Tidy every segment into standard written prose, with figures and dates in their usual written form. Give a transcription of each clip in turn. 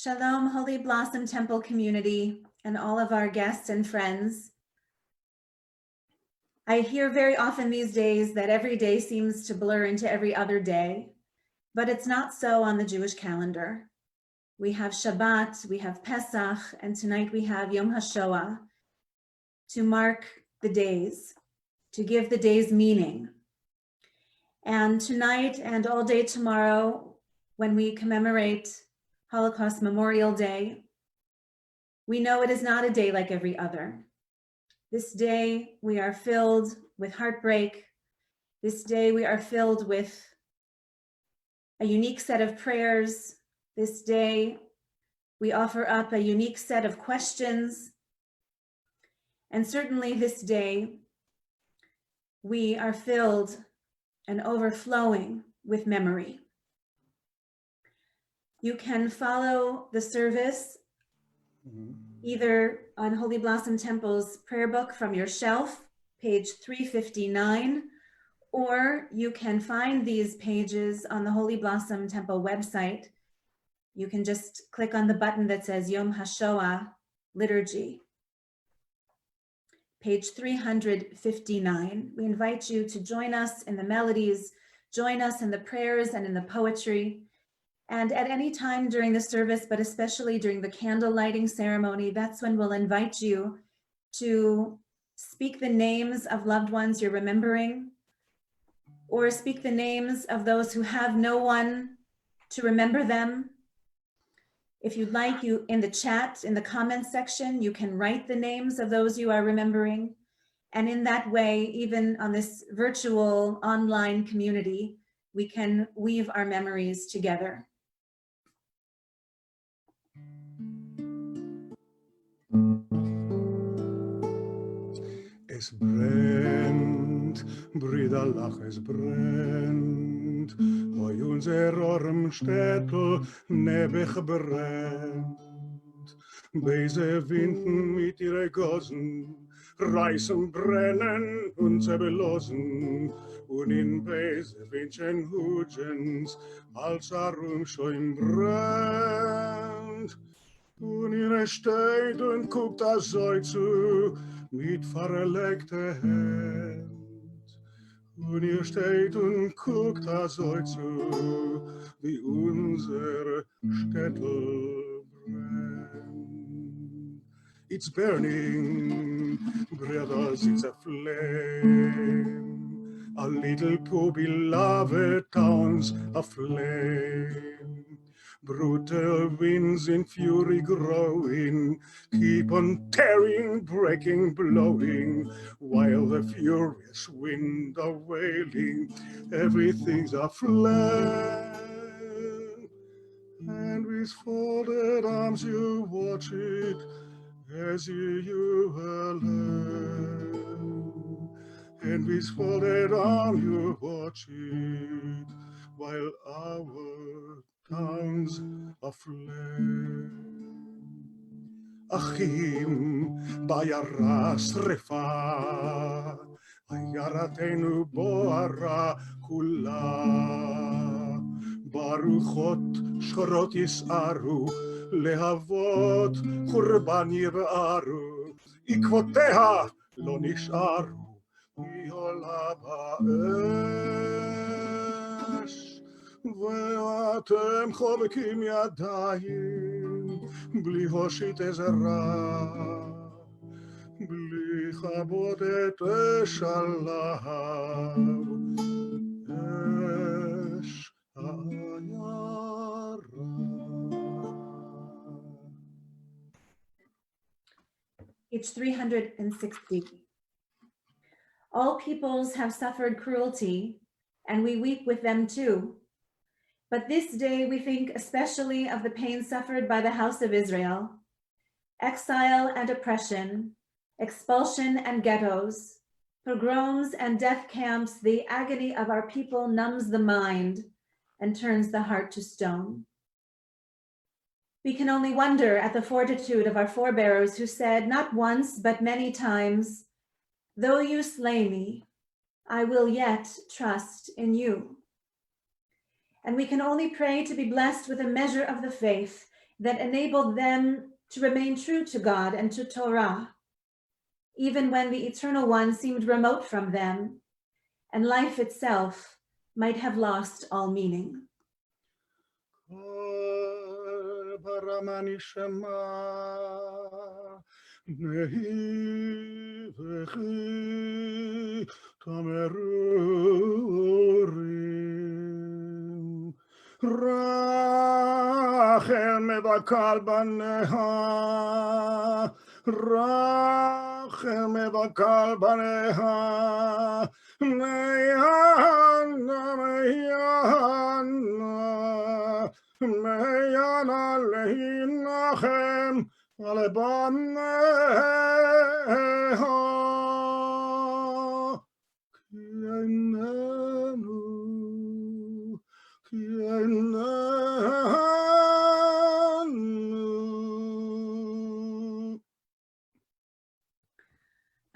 Shalom, Holy Blossom Temple community, and all of our guests and friends. I hear very often these days that every day seems to blur into every other day, but it's not so on the Jewish calendar. We have Shabbat, we have Pesach, and tonight we have Yom HaShoah to mark the days, to give the days meaning. And tonight and all day tomorrow, when we commemorate Holocaust Memorial Day, we know it is not a day like every other. This day we are filled with heartbreak. This day we are filled with a unique set of prayers. This day we offer up a unique set of questions. And certainly this day we are filled and overflowing with memory. You can follow the service either on Holy Blossom Temple's prayer book from your shelf, page 359, or you can find these pages on the Holy Blossom Temple website. You can just click on the button that says Yom HaShoah Liturgy, page 359. We invite you to join us in the melodies, join us in the prayers and in the poetry. And at any time during the service, but especially during the candle lighting ceremony, that's when we'll invite you to speak the names of loved ones you're remembering, or speak the names of those who have no one to remember them. If you'd like, you in the chat, in the comments section, you can write the names of those you are remembering. And in that way, even on this virtual online community, we can weave our memories together. Es brennt, Brüderlach, es brennt, oi unser arm Städtel nebig brennt. Böse Winden mit ihre Gossen reißen, brennen und zerbelosen, und in böse Windchen Hutgens als Arum schon brennt. Und ihr steht und guckt das euch zu, mit verlegter Hand. Und ihr steht und guckt das euch zu, wie unser Städtel brennt. It's burning, brothers, it's a flame. A little poor beloved town's aflame. Brutal winds in fury growing, keep on tearing, breaking, blowing, while the furious wind are wailing, everything's aflame. And with folded arms you watch it, as you alone. And with folded arms you watch it, while our towns aflame. Achim, bayara srefa, ayaratenu boara kula. Baruchot shorot yisaru, lehavot churban yib'aru, ikvoteha lo nisharu, mi'olam ha'esh. ואתם חובקים ידיים, בלי הושיט עזרה, בלי כבות את אש עליו, אש העיירה. Page 360. All peoples have suffered cruelty, and we weep with them too. But this day we think especially of the pain suffered by the house of Israel, exile and oppression, expulsion and ghettos, pogroms and death camps. The agony of our people numbs the mind and turns the heart to stone. We can only wonder at the fortitude of our forebears who said not once but many times, "Though you slay me, I will yet trust in you." And we can only pray to be blessed with a measure of the faith that enabled them to remain true to God and to Torah, even when the Eternal One seemed remote from them, and life itself might have lost all meaning. רחם וקל בניה, רחם וקל בניה, מיינה מיינה, מיינה להנחם על בניה, כי איננו, כי איננו.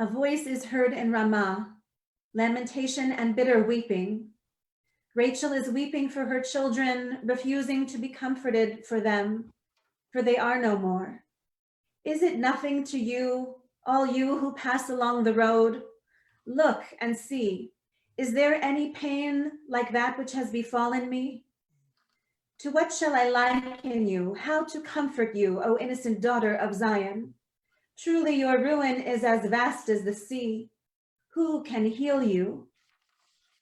A voice is heard in Ramah, lamentation and bitter weeping. Rachel is weeping for her children, refusing to be comforted for them, for they are no more. Is it nothing to you, all you who pass along the road? Look and see, is there any pain like that which has befallen me? To what shall I liken you? How to comfort you, O innocent daughter of Zion? Truly your ruin is as vast as the sea. Who can heal you?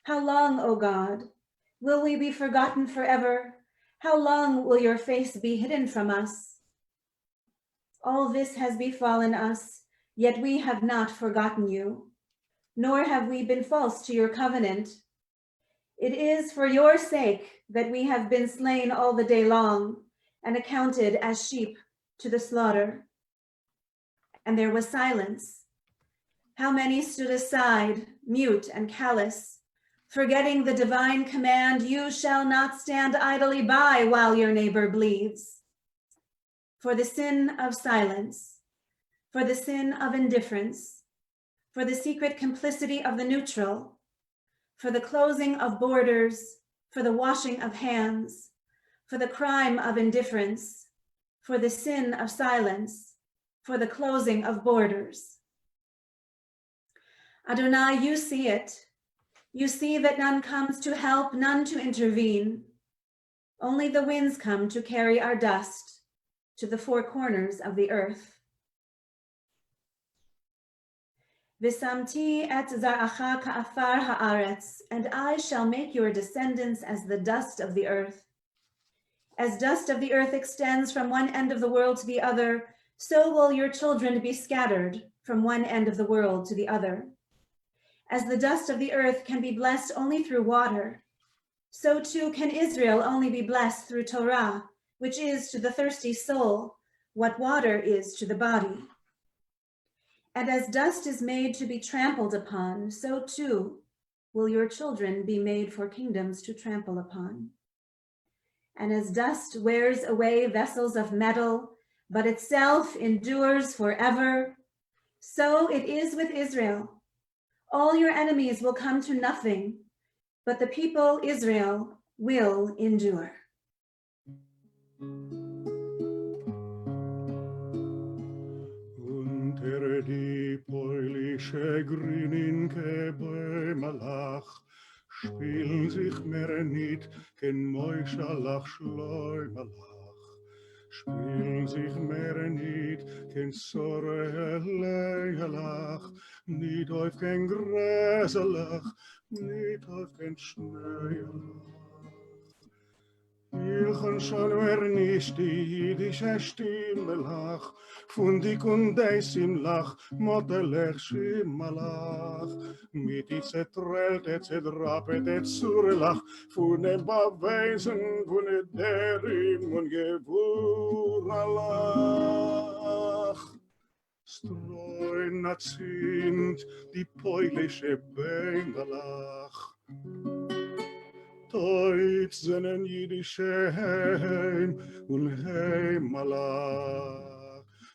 How long, O God, will we be forgotten forever? How long will your face be hidden from us? All this has befallen us, yet we have not forgotten you, nor have we been false to your covenant. It is for your sake that we have been slain all the day long and accounted as sheep to the slaughter. And there was silence. How many stood aside, mute and callous, forgetting the divine command, you shall not stand idly by while your neighbor bleeds. For the sin of silence, for the sin of indifference, for the secret complicity of the neutral, for the closing of borders, for the washing of hands, for the crime of indifference, for the sin of silence, for the closing of borders. Adonai, you see it. You see that none comes to help, none to intervene. Only the winds come to carry our dust to the four corners of the earth. V'samti et zar'acha ka'afar ha'aretz, and I shall make your descendants as the dust of the earth. As dust of the earth extends from one end of the world to the other, so will your children be scattered from one end of the world to the other. As the dust of the earth can be blessed only through water, so too can Israel only be blessed through Torah, which is to the thirsty soul what water is to the body. And as dust is made to be trampled upon, so too will your children be made for kingdoms to trample upon. And as dust wears away vessels of metal, but itself endures forever, so it is with Israel. All your enemies will come to nothing, but the people Israel will endure. Unter die polische Grünen Malach spielen sich mehr nicht kein Moischalach Schleumalach. Spielen sich mehr nicht kein Sorrelech, nicht auf kein Gräselach, nicht auf kein Schneuelach. Ich kann schon mehr nicht die jüdische Stimme lach, von die Kundeis im Lach, Motelech Schimmalach. Mit die Zetrellte, Zedrappete, Zurelach, von dem Beweisen, von der Derim und Gewuralach. Streuen nazint die polische Bengalach. Deutsch seinen jüdische Heim und Heimalach.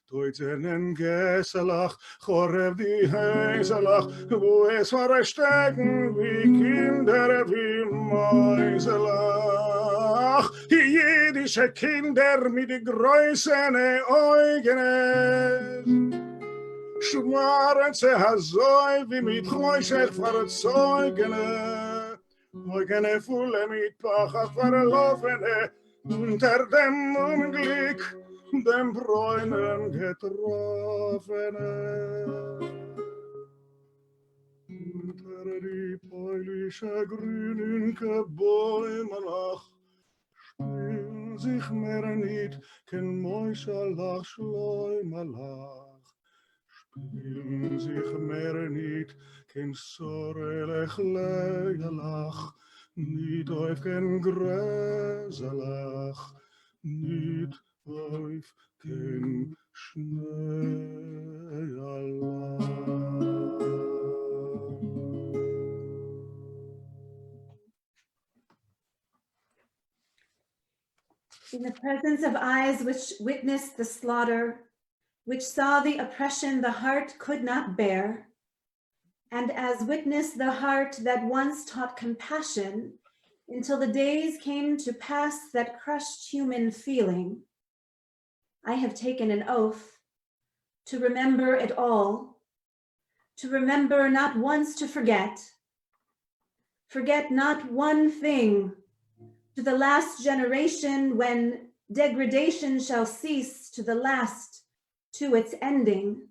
Deutsch seinen Gesselach, Chorev die Heiselach, wo es verstecken wie Kinder wie Mäuselach. die jüdische Kinder mit die größeren Augen. Schwaren ze hazoi wie mit Choshech verzeugene. Augen volle mit Pachat verlaufene. Unter dem Unglück, dem Bräunen getroffene. Unter die peulische grünen Bäume lach, spielen sich mehr nicht, kein Mäuscherlach, Schleumerlach. Spielen sich mehr nicht, kein Sorelech, Leilach, nicht auf kein Gräselach, nicht auf kein Schneealach. In the presence of eyes which witnessed the slaughter, which saw the oppression the heart could not bear, and as witnessed the heart that once taught compassion until the days came to pass that crushed human feeling, I have taken an oath to remember it all, to remember not once to forget not one thing, to the last generation when degradation shall cease, to the last, to its ending.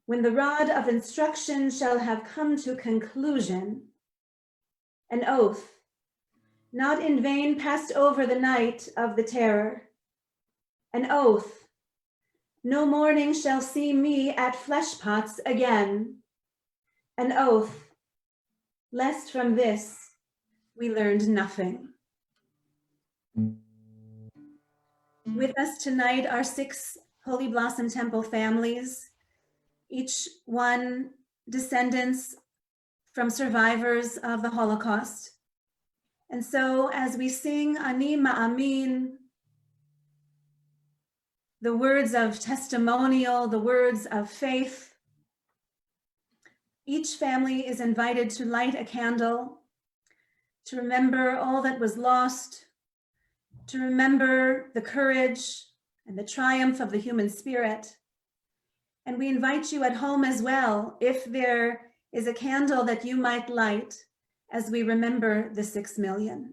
When the rod of instruction shall have come to conclusion, an oath, not in vain passed over the night of the terror, an oath, no morning shall see me at flesh pots again, an oath, lest from this we learned nothing. With us tonight are 6 Holy Blossom Temple families, each one descendants from survivors of the Holocaust. And so as we sing Ani Ma'amin, the words of testimonial, the words of faith, each family is invited to light a candle, to remember all that was lost, to remember the courage and the triumph of the human spirit. And we invite you at home as well, if there is a candle that you might light as we remember the 6 million.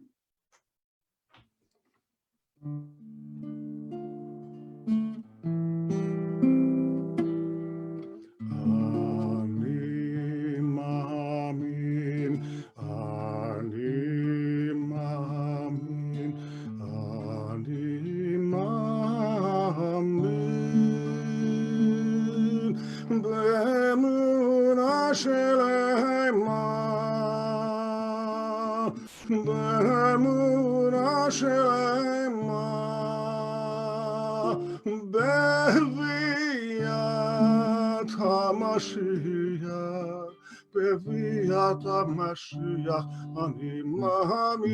בביאת המשיח אני מאמין,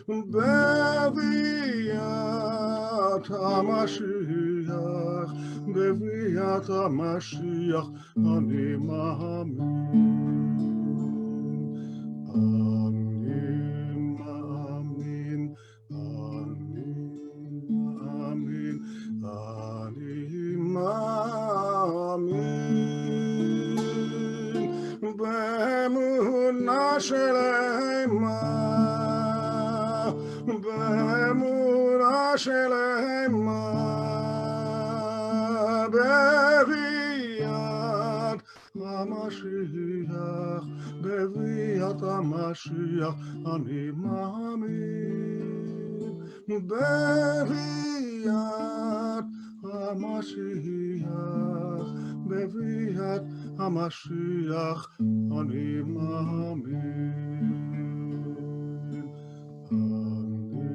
בביאת המשיח, בביאת המשיח אני מאמין. באמונה שלמה, באמונה שלמה, בביאת המשיח, בביאת המשיח אני מאמין, בביאת המשיח, בביאת המשיח אני מאמין. אני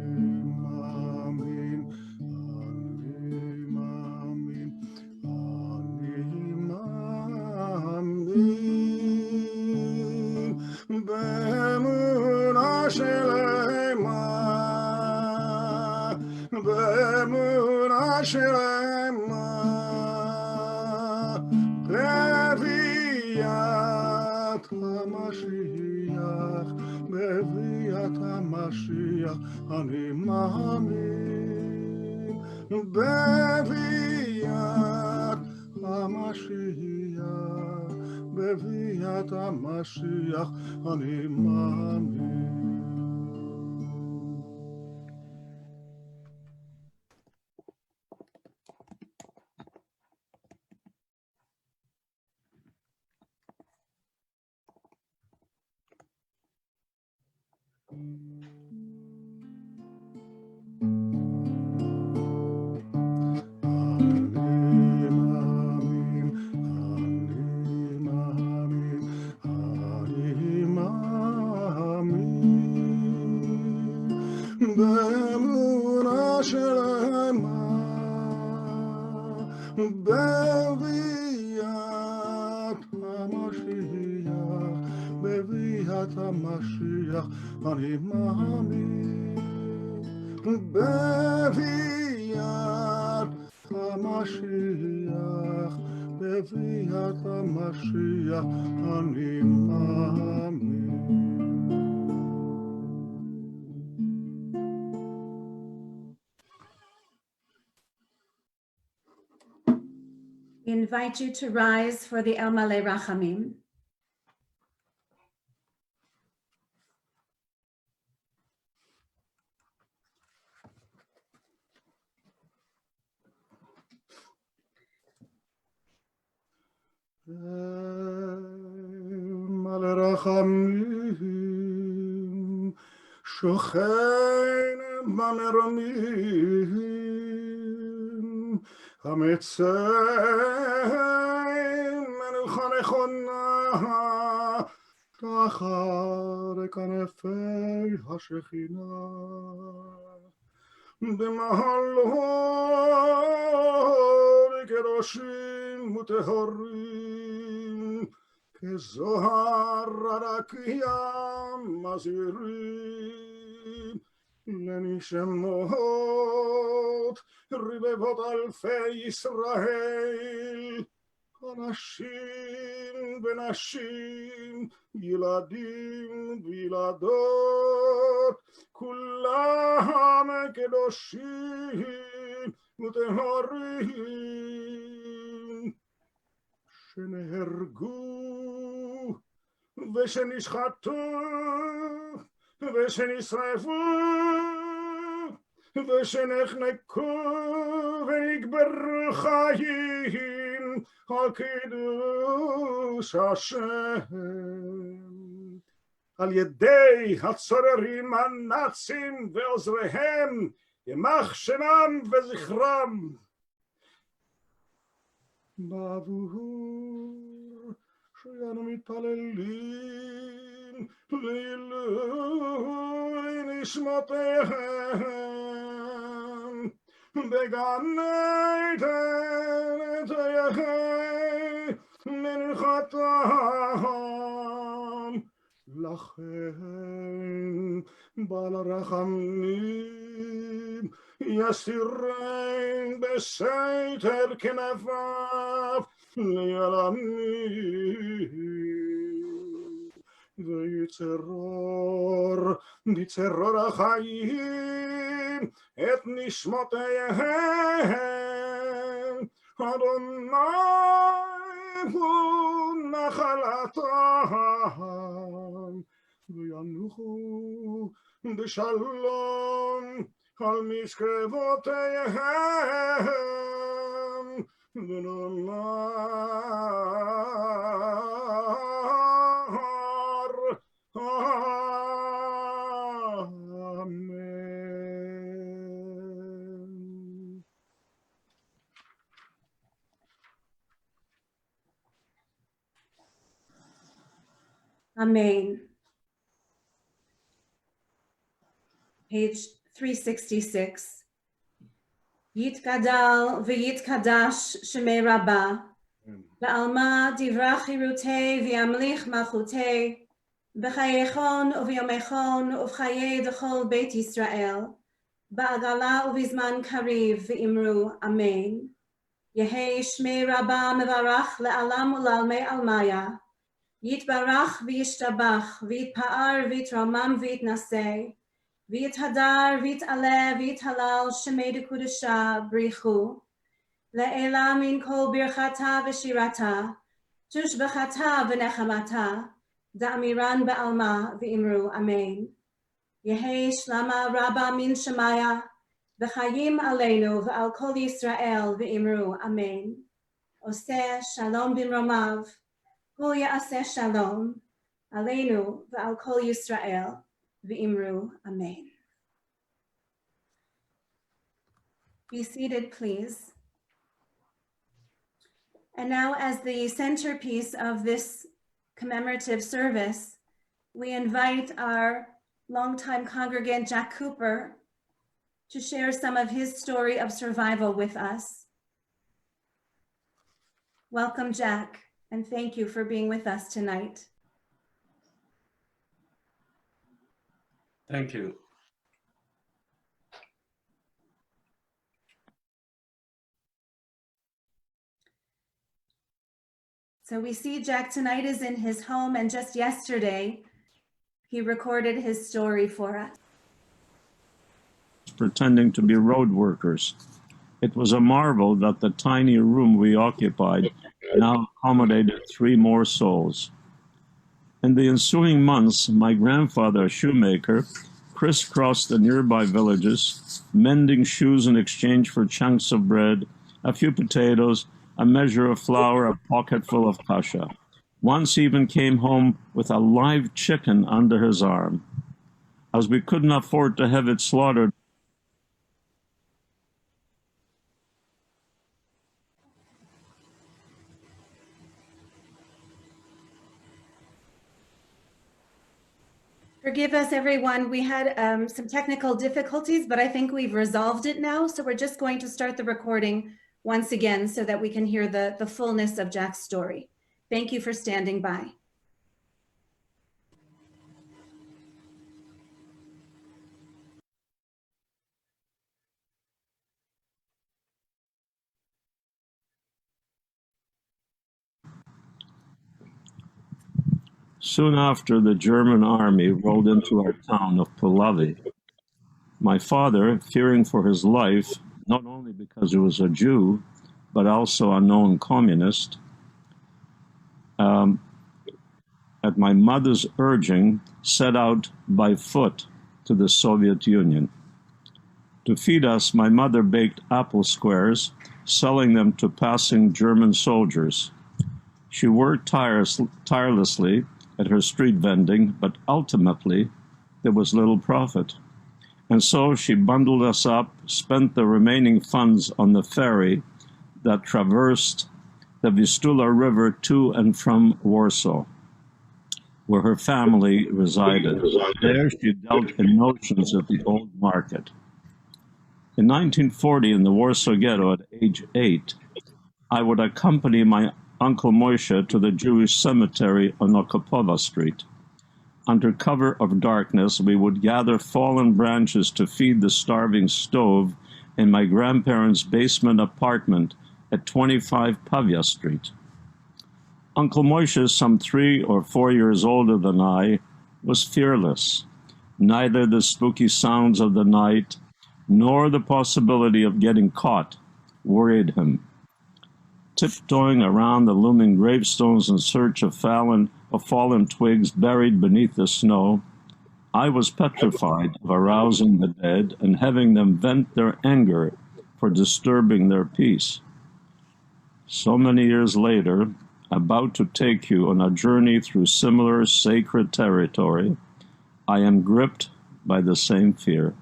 מאמין, אני מאמין, אני מאמין. באמונה שלמה, באמונה שלמה, בביאת המשיח, בביאת המשיח אני מאמין, בביאת המשיח, בביאת המשיח אני מאמין. באמונה שלמה, בביאת המשיח, בביאת המשיח אני מאמין, בביאת המשיח, בביאת המשיח אני מאמין. We invite you to rise for the El Maleh Rachamim. מלא רחמים, שוכן במרומים, המצא מנוחה נכונה, תחת כנפי השכינה, במעלות קדושים וטהורים, כזוהר הרקיע מזהירים, לנשמות רבבות אלפי ישראל, אנשים ונשים, ילדים וילדות, כולם קדושים וטהורים, שנהרגו ושנשחטו ושנשרפו ושנחנקו ונקברו חיים על קידוש השם, על ידי הצוררים הנאצים ועוזריהם, ימח שמם וזכרם. בעבור שאנו מתפללים לעילוי נשמותיהם, בגן עדן תהא מנחתם, לכן בעל הרחמים יסירם בסתר כנפיו ליעלמים, ויצרור בצרור החיים את נשמותיהם, אדוני הוא נחלתם, וינוחו בשלום על משכבותיהם, ונאמר אמן. Amen. Page 366. Yitgadal v'yitkadash shemei Rabbah, ba'alma divra chirutei v'yamlich malchutei, b'chayechon uv'yomechon uv'chaye dechol Beit Yisrael, ba'agala uv'izman kariv v'imru Amen. Yehei shmei Rabbah mevarach le'alam u'lalmei almaya, יתברך וישתבח, ויתפאר ויתרומם ויתנשא, ויתהדר ויתעלה ויתהלל שמי דקודשה בריחו, לעילה מן כל ברכתה ושירתה, תושבחתה ונחמתה, דאמירן בעלמה ואמרו אמן. יהי שלמה רבה מן שמיה, וחיים עלינו ועל כל ישראל ואמרו אמן. עושה שלום במרומיו, הוא יעשה שלום עלינו ועל כל ישראל ואמרו amen. Be seated, please. And now, as the centerpiece of this commemorative service, we invite our longtime congregant Jack Cooper to share some of his story of survival with us. Welcome, Jack, and thank you for being with us tonight. Thank you. So we see Jack tonight is in his home, and just yesterday, he recorded his story for us. Pretending to be road workers. It was a marvel that the tiny room we occupied now accommodated 3 more souls. In the ensuing months, my grandfather, a shoemaker, crisscrossed the nearby villages, mending shoes in exchange for chunks of bread, a few potatoes, a measure of flour, a pocketful of kasha. Once even came home with a live chicken under his arm. As we couldn't afford to have it slaughtered, Forgive us, everyone. We had some technical difficulties, but I think we've resolved it now. So we're just going to start the recording once again so that we can hear the fullness of Jack's story. Thank you for standing by. soon after the German army rolled into our town of Puławy. My father, fearing for his life, not only because he was a Jew, but also a known communist, at my mother's urging, set out by foot to the Soviet Union. To feed us, my mother baked apple squares, selling them to passing German soldiers. She worked tirelessly at her street vending, but ultimately there was little profit. And so she bundled us up, spent the remaining funds on the ferry that traversed the Vistula River to and from Warsaw, where her family resided. There she dealt in notions at the old market. In 1940, in the Warsaw Ghetto at age 8, I would accompany my Uncle Moshe to the Jewish cemetery on Okopowa Street. Under cover of darkness, we would gather fallen branches to feed the starving stove in my grandparents' basement apartment at 25 Pavia Street. Uncle Moshe, some 3 or 4 years older than I, was fearless. Neither the spooky sounds of the night nor the possibility of getting caught worried him. Tiptoeing around the looming gravestones in search of fallen twigs buried beneath the snow, I was petrified of arousing the dead and having them vent their anger for disturbing their peace. So many years later, about to take you on a journey through similar sacred territory, I am gripped by the same fear.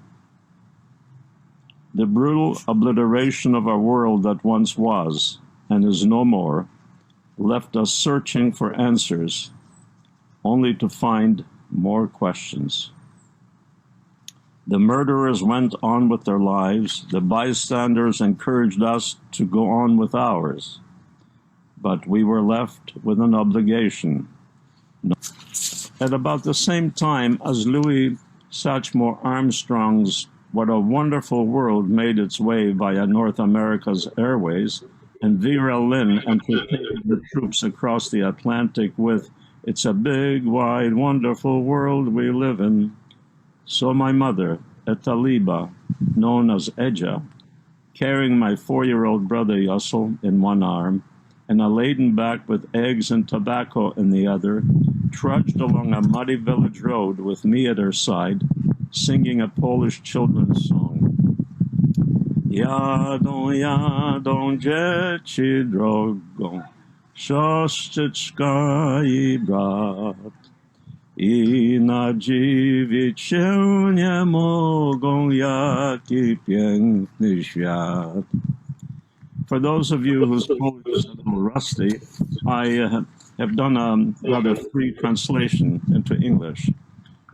The brutal obliteration of our world that once was, and is no more, left us searching for answers, only to find more questions. The murderers went on with their lives. The bystanders encouraged us to go on with ours. But we were left with an obligation. At about the same time as Louis Satchmo Armstrong's What a Wonderful World made its way via North America's airways, and Vera Lynn entertained the troops across the Atlantic with It's a big, wide, wonderful world we live in. So my mother, Etaliba, known as Eja, carrying my 4-year-old brother Yassel in one arm and a laden back with eggs and tobacco in the other, trudged along a muddy village road with me at her side, singing a Polish children's song. Jadą dzieci drogą, siostrzyczka I brat, I nadziwić się nie mogą, jaki piękny świat. For those of you whose Polish is a little rusty, I have done a rather free translation into English.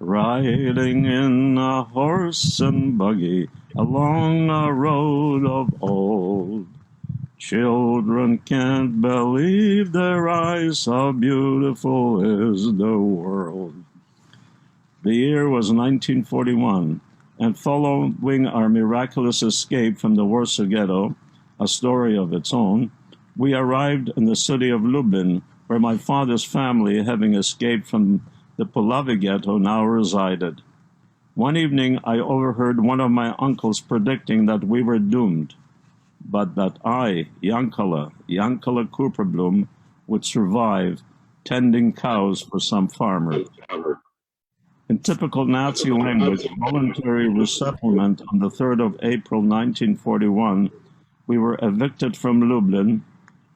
Riding in a horse and buggy along a road of old. Children can't believe their eyes, how beautiful is the world. The year was 1941, and following our miraculous escape from the Warsaw Ghetto, a story of its own, we arrived in the city of Lublin, where my father's family, having escaped from the Puławy Ghetto, now resided. One evening, I overheard one of my uncles predicting that we were doomed, but that I, Yankala Cooperblum, would survive, tending cows for some farmer. In typical Nazi language, voluntary resettlement on the 3rd of April 1941, we were evicted from Lublin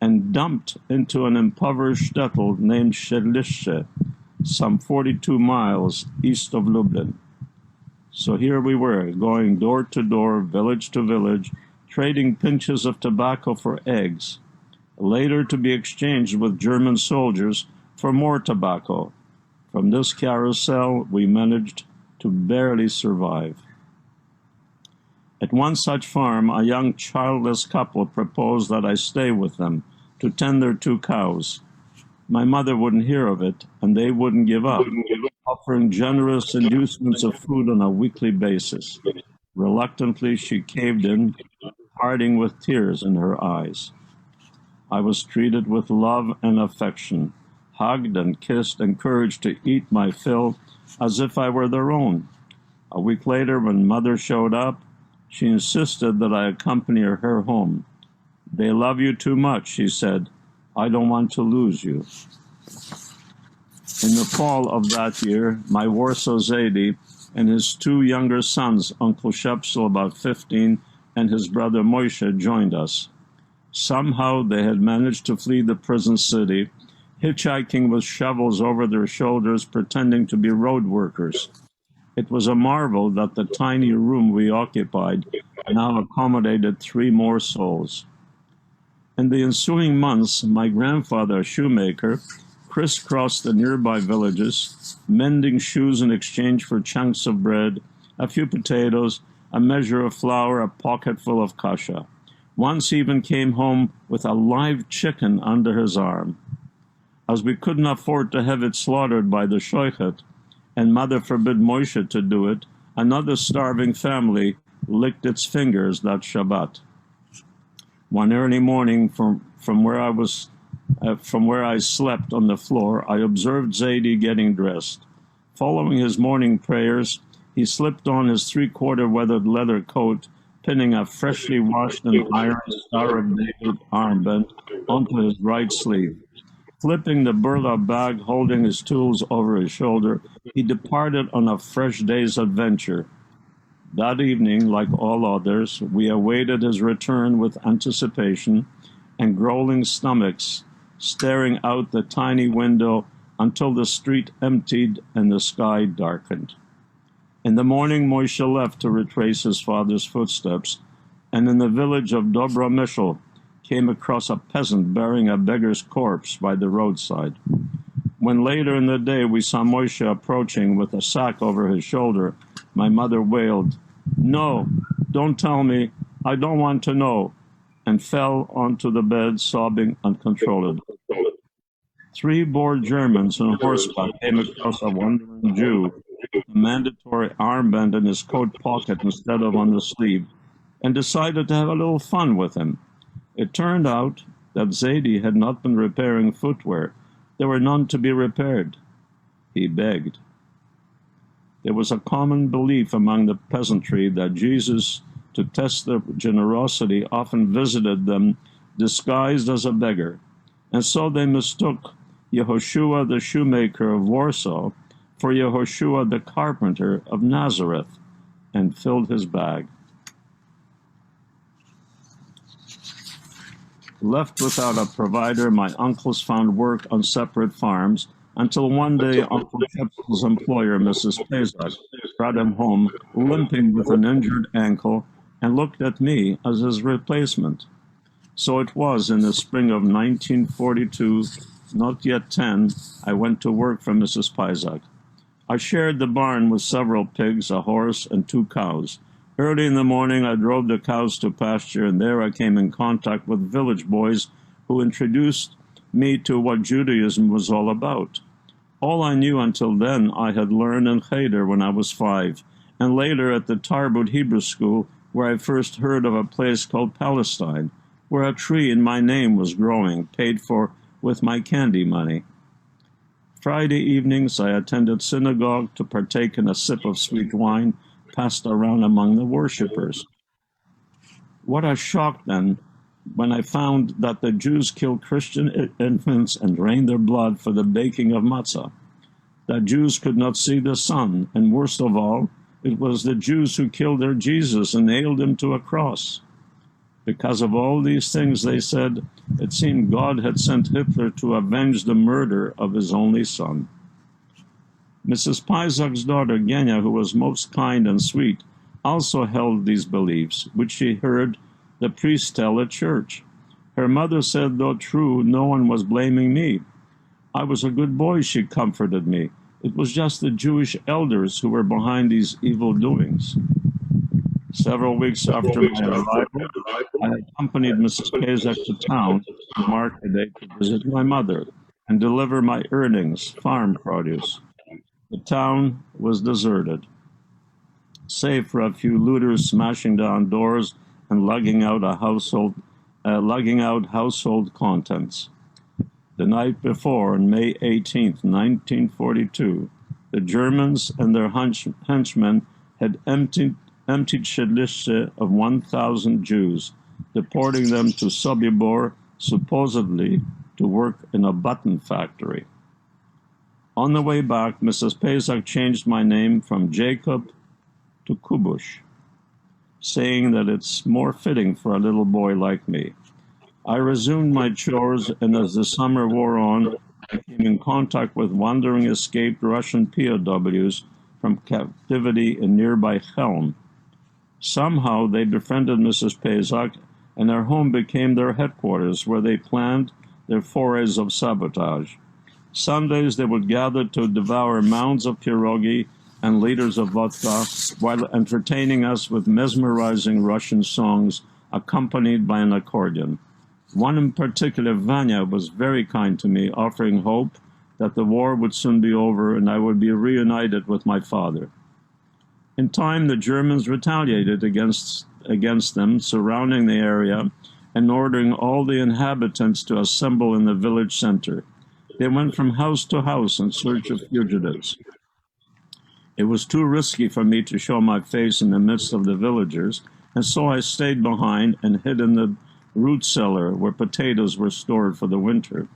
and dumped into an impoverished shtetl named Siedlice, some 42 miles east of Lublin. So here we were, going door to door, village to village, trading pinches of tobacco for eggs, later to be exchanged with German soldiers for more tobacco. From this carousel, we managed to barely survive. At one such farm, a young childless couple proposed that I stay with them to tend their 2 cows. My mother wouldn't hear of it, and they wouldn't give up, offering generous inducements of food on a weekly basis. Reluctantly, she caved in, parting with tears in her eyes. I was treated with love and affection, hugged and kissed, encouraged to eat my fill as if I were their own. A week later, when Mother showed up, she insisted that I accompany her home. "They love you too much," she said. "I don't want to lose you." In the fall of that year, my Warsaw Zadie and his 2 younger sons, Uncle Shepsel, about 15, and his brother Moshe, joined us. Somehow they had managed to flee the prison city, hitchhiking with shovels over their shoulders, pretending to be road workers. It was a marvel that the tiny room we occupied now accommodated 3 more souls. In the ensuing months, my grandfather, a shoemaker, crisscrossed the nearby villages, mending shoes in exchange for chunks of bread, a few potatoes, a measure of flour, a pocketful of kasha. Once he even came home with a live chicken under his arm. As we couldn't afford to have it slaughtered by the shoichet, and Mother forbid Moshe to do it, another starving family licked its fingers that Shabbat. One early morning, from where I slept on the floor, I observed Zadie getting dressed. Following his morning prayers, he slipped on his 3/4 weathered leather coat, pinning a freshly washed and ironed Star of David armband onto his right sleeve. Flipping the burlap bag, holding his tools over his shoulder, he departed on a fresh day's adventure. That evening, like all others, we awaited his return with anticipation and growling stomachs, staring out the tiny window until the street emptied and the sky darkened. In the morning, Moshe left to retrace his father's footsteps, and in the village of Dobromyshl, came across a peasant bearing a beggar's corpse by the roadside. When later in the day we saw Moshe approaching with a sack over his shoulder, my mother wailed, "No, don't tell me, I don't want to know," and fell onto the bed sobbing uncontrollably. 3 bored Germans on horseback came across a wandering Jew, a mandatory armband in his coat pocket instead of on the sleeve, and decided to have a little fun with him. It turned out that Zadie had not been repairing footwear, There were none to be repaired. He begged. There was a common belief among the peasantry that Jesus, to test their generosity, often visited them disguised as a beggar, and so they mistook Yehoshua the shoemaker of Warsaw for Yehoshua the carpenter of Nazareth, and filled his bag. Left without a provider, my uncles found work on separate farms until one day Uncle Kepsel's employer, Mrs. Pezak, brought him home limping with an injured ankle and looked at me as his replacement. So it was in the spring of 1942, not yet 10, I went to work for Mrs. Pezak. I shared the barn with several pigs, a horse, and 2 cows. Early in the morning, I drove the cows to pasture, and there I came in contact with village boys who introduced me to what Judaism was all about. All I knew until then I had learned in Cheder when I was 5, and later at the Tarbut Hebrew School, where I first heard of a place called Palestine, where a tree in my name was growing, paid for with my candy money. Friday evenings I attended synagogue to partake in a sip of sweet wine passed around among the worshippers. What a shock then when I found that the Jews killed Christian infants and drained their blood for the baking of matzah, that Jews could not see the sun, and worst of all, it was the Jews who killed their Jesus and nailed him to a cross. Because of all these things, they said, it seemed God had sent Hitler to avenge the murder of his only son. Mrs. Pezak's daughter, Genya, who was most kind and sweet, also held these beliefs, which she heard the priest tell at church. Her mother said, though true, no one was blaming me. I was a good boy, she comforted me. It was just the Jewish elders who were behind these evil doings. Several weeks after my arrival, I accompanied Mrs. Pezak to town to mark the day to visit my mother and deliver my earnings, farm produce. The town was deserted, save for a few looters smashing down doors and lugging out household contents. The night before, on May 18, 1942, the Germans and their henchmen had emptied Shedlische of 1,000 Jews, deporting them to Sobibor, supposedly to work in a button factory. On the way back, Mrs. Pezak changed my name from Jacob to Kubush, saying that it's more fitting for a little boy like me. I resumed my chores, and as the summer wore on, I came in contact with wandering escaped Russian POWs from captivity in nearby Chelm. Somehow they befriended Mrs. Pezak, and their home became their headquarters, where they planned their forays of sabotage. Sundays they would gather to devour mounds of pierogi and liters of vodka, while entertaining us with mesmerizing Russian songs accompanied by an accordion. One in particular, Vanya, was very kind to me, offering hope that the war would soon be over and I would be reunited with my father. In time, the Germans retaliated against them, surrounding the area and ordering all the inhabitants to assemble in the village center. They went from house to house in search of fugitives. It was too risky for me to show my face in the midst of the villagers, and so I stayed behind and hid in the root cellar where potatoes were stored for the winter.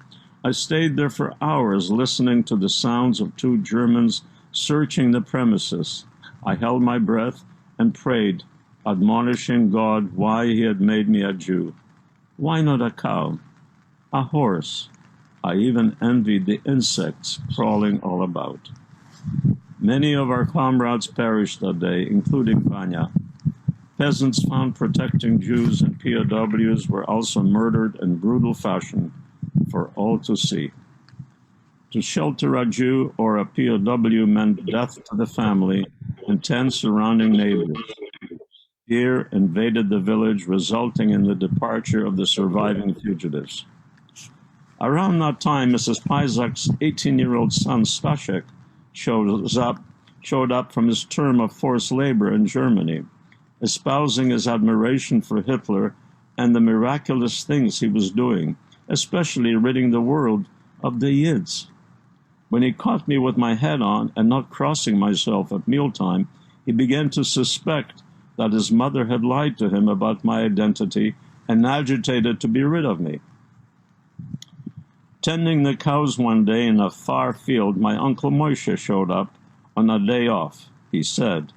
I stayed there for hours listening to the sounds of 2 Germans searching the premises. I held my breath and prayed, admonishing God why he had made me a Jew. Why not a cow? A horse? I even envied the insects crawling all about. Many of our comrades perished that day, including Vanya. Peasants found protecting Jews and POWs were also murdered in brutal fashion for all to see. To shelter a Jew or a POW meant death to the family and 10 surrounding neighbors. Fear invaded the village, resulting in the departure of the surviving fugitives. Around that time, Mrs. Pezak's 18-year-old son, Stashek, showed up from his term of forced labor in Germany, espousing his admiration for Hitler and the miraculous things he was doing, especially ridding the world of the Yids. When he caught me with my head on and not crossing myself at mealtime, he began to suspect that his mother had lied to him about my identity and agitated to be rid of me. Tending the cows one day in a far field, my Uncle Moshe showed up on a day off. He said,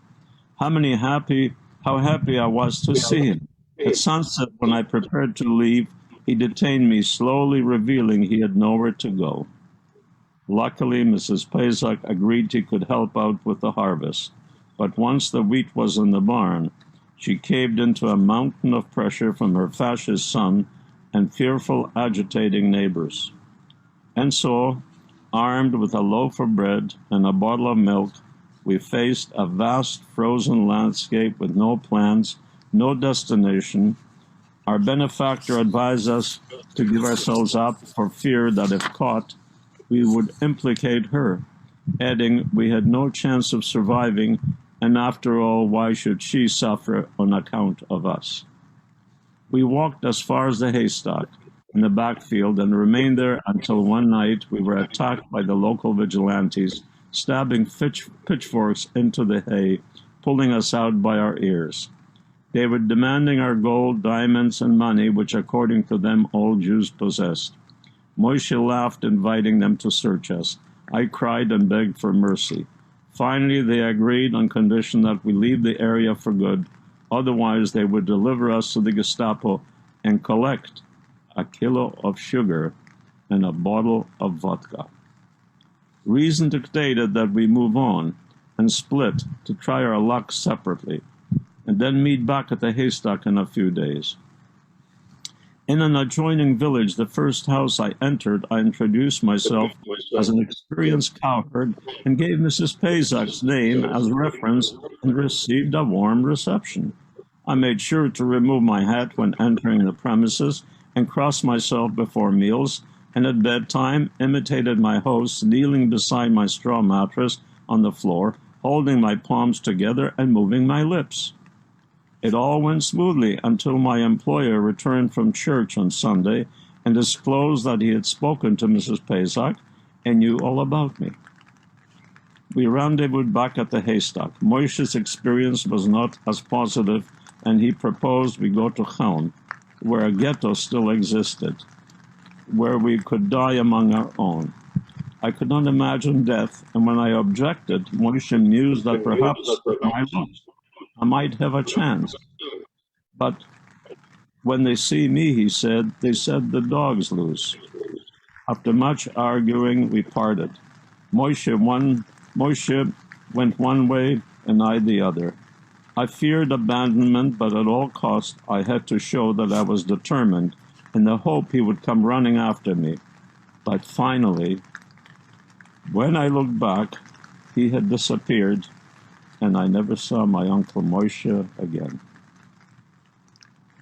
how happy I was to see him. At sunset, when I prepared to leave, he detained me, slowly revealing he had nowhere to go. Luckily, Mrs. Pesach agreed he could help out with the harvest, but once the wheat was in the barn, she caved into a mountain of pressure from her fascist son and fearful, agitating neighbors. And so, armed with a loaf of bread and a bottle of milk, we faced a vast frozen landscape with no plans, no destination. Our benefactor advised us to give ourselves up for fear that if caught, we would implicate her, adding we had no chance of surviving, and after all, why should she suffer on account of us? We walked as far as the haystack in the backfield and remained there until one night we were attacked by the local vigilantes, stabbing pitchforks into the hay, pulling us out by our ears. They were demanding our gold, diamonds, and money, which according to them all Jews possessed. Moshe laughed, inviting them to search us. I cried and begged for mercy. Finally, they agreed on condition that we leave the area for good. Otherwise, they would deliver us to the Gestapo and collect a kilo of sugar and a bottle of vodka. Reason dictated that we move on and split to try our luck separately, and then meet back at the haystack in a few days. In an adjoining village, the first house I entered, I introduced myself as an experienced cowherd and gave Mrs. Pesach's name as reference and received a warm reception. I made sure to remove my hat when entering the premises and cross myself before meals, and at bedtime imitated my host kneeling beside my straw mattress on the floor, holding my palms together and moving my lips. It all went smoothly until my employer returned from church on Sunday and disclosed that he had spoken to Mrs. Pesach and knew all about me. We rendezvoused back at the haystack. Moshe's experience was not as positive, and he proposed we go to Chaun, where a ghetto still existed, where we could die among our own. I could not imagine death, and when I objected, Moshe mused that perhaps I might have a chance. But when they see me, he said, they said the dog's loose. After much arguing, we parted. Moshe went one way and I the other. I feared abandonment, but at all costs I had to show that I was determined in the hope he would come running after me. But finally, when I looked back, he had disappeared, and I never saw my Uncle Moshe again.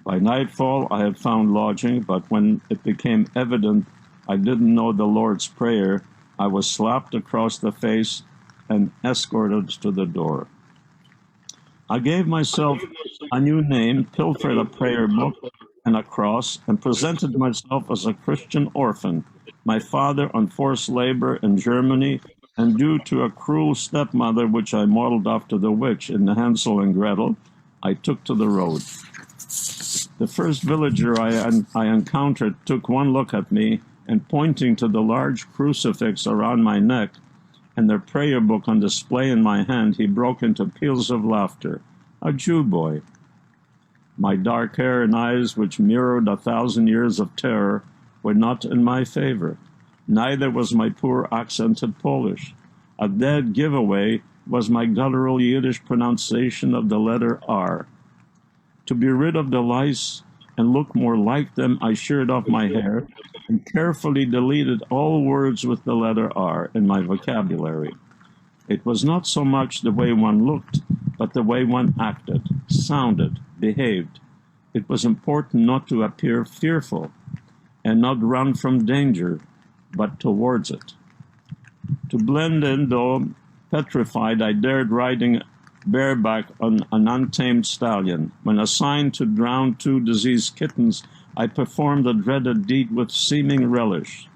By nightfall, I had found lodging, but when it became evident I didn't know the Lord's Prayer, I was slapped across the face and escorted to the door. I gave myself a new name, pilfered a prayer book and a cross, and presented myself as a Christian orphan, my father on forced labor in Germany, and due to a cruel stepmother which I modeled after the witch in Hansel and Gretel, I took to the road. The first villager I encountered took one look at me, and pointing to the large crucifix around my neck and the prayer book on display in my hand, he broke into peals of laughter. A Jew boy. My dark hair and eyes, which mirrored 1,000 years of terror, were not in my favor. Neither was my poor accented Polish. A dead giveaway was my guttural Yiddish pronunciation of the letter R. To be rid of the lice and look more like them, I sheared off my hair and carefully deleted all words with the letter R in my vocabulary. It was not so much the way one looked, but the way one acted, sounded, behaved. It was important not to appear fearful and not run from danger, but towards it. To blend in, though petrified, I dared riding bareback on an untamed stallion. When assigned to drown 2 diseased kittens, I performed the dreaded deed with seeming relish.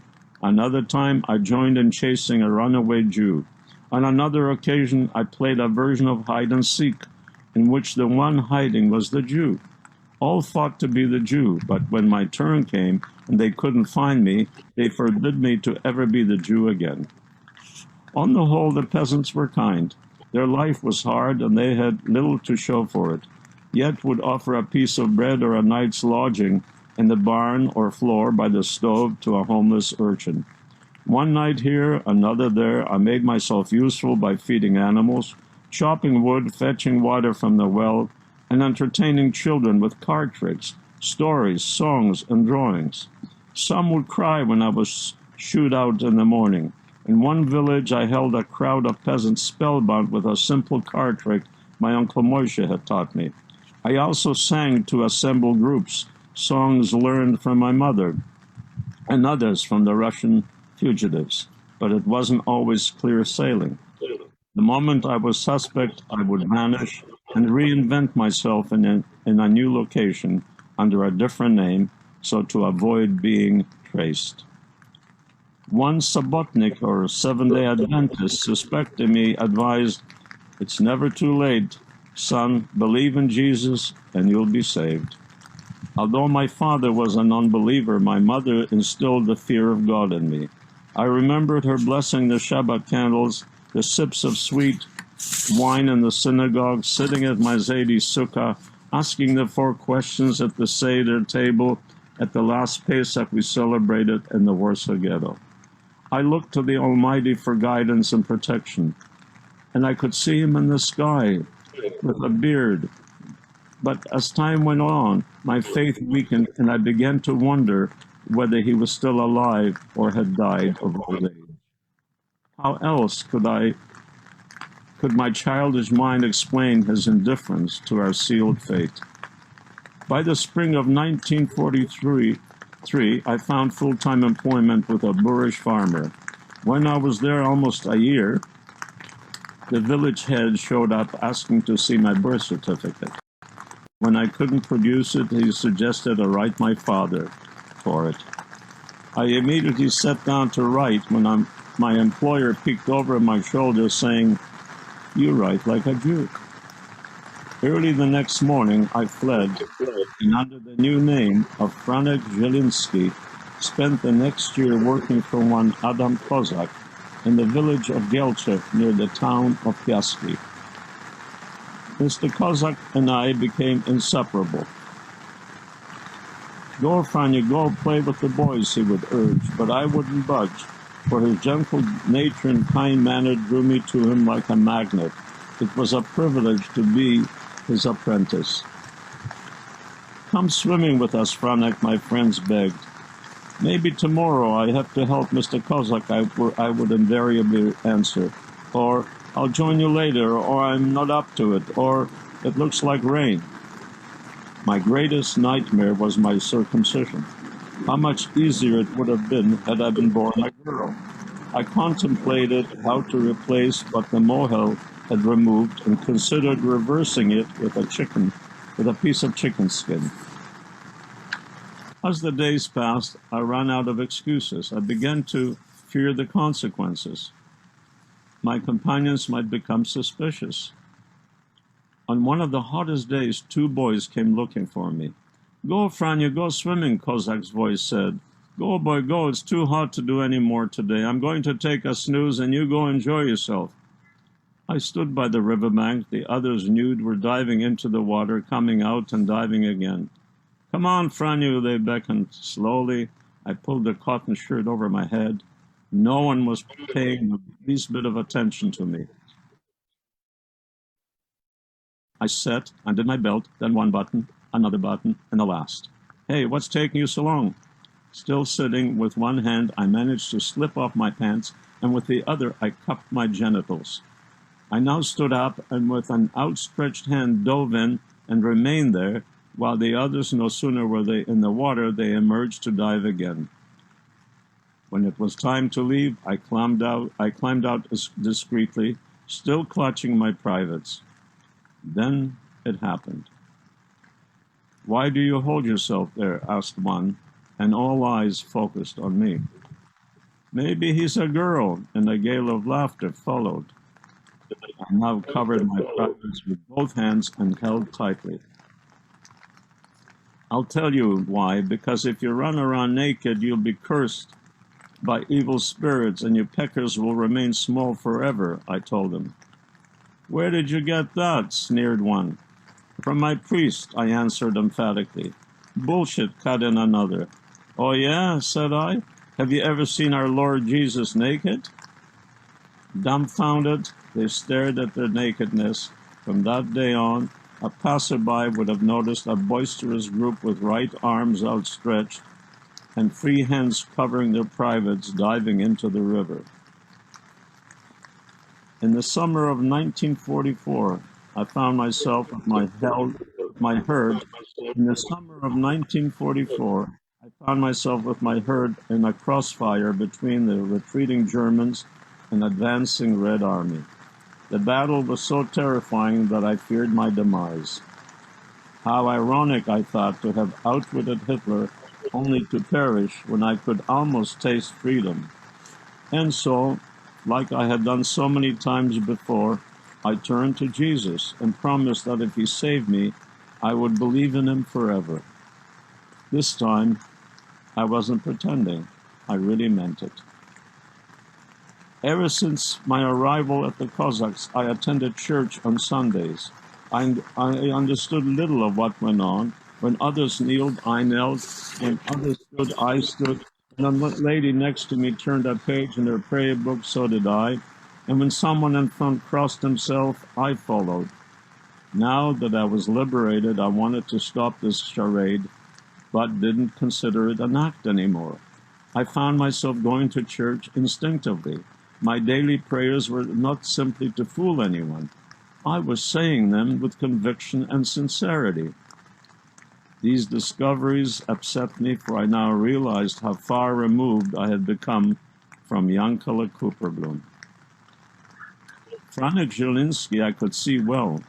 Another time, I joined in chasing a runaway Jew. On another occasion, I played a version of hide and seek, in which the one hiding was the Jew. All thought to be the Jew, but when my turn came and they couldn't find me, they forbid me to ever be the Jew again. On the whole, the peasants were kind. Their life was hard, and they had little to show for it, yet would offer a piece of bread or a night's lodging in the barn or floor by the stove to a homeless urchin. One night here, another there, I made myself useful by feeding animals, chopping wood, fetching water from the well, and entertaining children with card tricks, stories, songs, and drawings. Some would cry when I was shooed out in the morning. In one village, I held a crowd of peasants spellbound with a simple card trick my Uncle Moshe had taught me. I also sang to assembled groups, songs learned from my mother, and others from the Russian fugitives, but it wasn't always clear sailing. The moment I was suspect, I would vanish and reinvent myself in a new location under a different name, so to avoid being traced. One Sabotnik, or Seventh-day Adventist, suspecting me, advised, "It's never too late, son, believe in Jesus and you'll be saved." Although my father was an unbeliever, my mother instilled the fear of God in me. I remembered her blessing the Shabbat candles, the sips of sweet wine in the synagogue, sitting at my Zaydi sukkah, asking the 4 questions at the Seder table at the last Pesach we celebrated in the Warsaw Ghetto. I looked to the Almighty for guidance and protection, and I could see him in the sky with a beard. But as time went on, my faith weakened, and I began to wonder whether he was still alive or had died of old age. How else could my childish mind explain his indifference to our sealed fate? By the spring of 1943, I found full-time employment with a boorish farmer. When I was there almost a year, the village head showed up asking to see my birth certificate. When I couldn't produce it, he suggested I write my father for it. I immediately sat down to write when my employer peeked over my shoulder saying, "You write like a Jew." Early the next morning, I fled, and under the new name of Franek Zielinski, spent the next year working for one Adam Kozak in the village of Gelchev near the town of Piaski. Mr. Kozak and I became inseparable. "Go, Franya, go play with the boys," he would urge, but I wouldn't budge, for his gentle nature and kind manner drew me to him like a magnet. It was a privilege to be his apprentice. "Come swimming with us, Franek," my friends begged. "Maybe tomorrow I have to help Mr. Kozak," I would invariably answer. Or, "I'll join you later," or "I'm not up to it," or "It looks like rain." My greatest nightmare was my circumcision. How much easier it would have been had I been born a girl. I contemplated how to replace what the mohel had removed and considered reversing it with a piece of chicken skin. As the days passed, I ran out of excuses. I began to fear the consequences. My companions might become suspicious. On one of the hottest days, 2 boys came looking for me. "Go, Franya, go swimming," Kozak's voice said. "Go, boy, go. It's too hot to do any more today. I'm going to take a snooze, and you go enjoy yourself." I stood by the riverbank. The others, nude, were diving into the water, coming out and diving again. "Come on, Franya," they beckoned. Slowly, I pulled the cotton shirt over my head. No one was paying the least bit of attention to me. I set, undid my belt, then one button, another button, and the last. "Hey, what's taking you so long?" Still sitting, with one hand, I managed to slip off my pants, and with the other, I cupped my genitals. I now stood up, and with an outstretched hand dove in and remained there, while the others, no sooner were they in the water, they emerged to dive again. When it was time to leave, I climbed out discreetly, still clutching my privates. Then it happened. "Why do you hold yourself there?" asked one, and all eyes focused on me. Maybe he's a girl, and a gale of laughter followed. I now covered my privates with both hands and held tightly. I'll tell you why, because if you run around naked, you'll be cursed by evil spirits, and your peckers will remain small forever, I told him. Where did you get that? Sneered one. From my priest, I answered emphatically. Bullshit, cut in another. Oh yeah, said I. Have you ever seen our Lord Jesus naked? Dumbfounded, they stared at their nakedness. From that day on, a passerby would have noticed a boisterous group with right arms outstretched and free hands covering their privates diving into the river. In the summer of 1944, I found myself with my herd. In the summer of 1944, I found myself with my herd in a crossfire between the retreating Germans and advancing Red Army. The battle was so terrifying that I feared my demise. How ironic, I thought, to have outwitted Hitler only to perish when I could almost taste freedom. And so, like I had done so many times before, I turned to Jesus and promised that if he saved me, I would believe in him forever. This time, I wasn't pretending. I really meant it. Ever since my arrival at the Cossacks, I attended church on Sundays. I understood little of what went on. When others kneeled, I knelt. When others stood, I stood. When a lady next to me turned a page in her prayer book, so did I. And when someone in front crossed himself, I followed. Now that I was liberated, I wanted to stop this charade, but didn't consider it an act anymore. I found myself going to church instinctively. My daily prayers were not simply to fool anyone. I was saying them with conviction and sincerity. These discoveries upset me, for I now realized how far removed I had become from Yankala Cooperbloom. Franek Zielinski I could see well,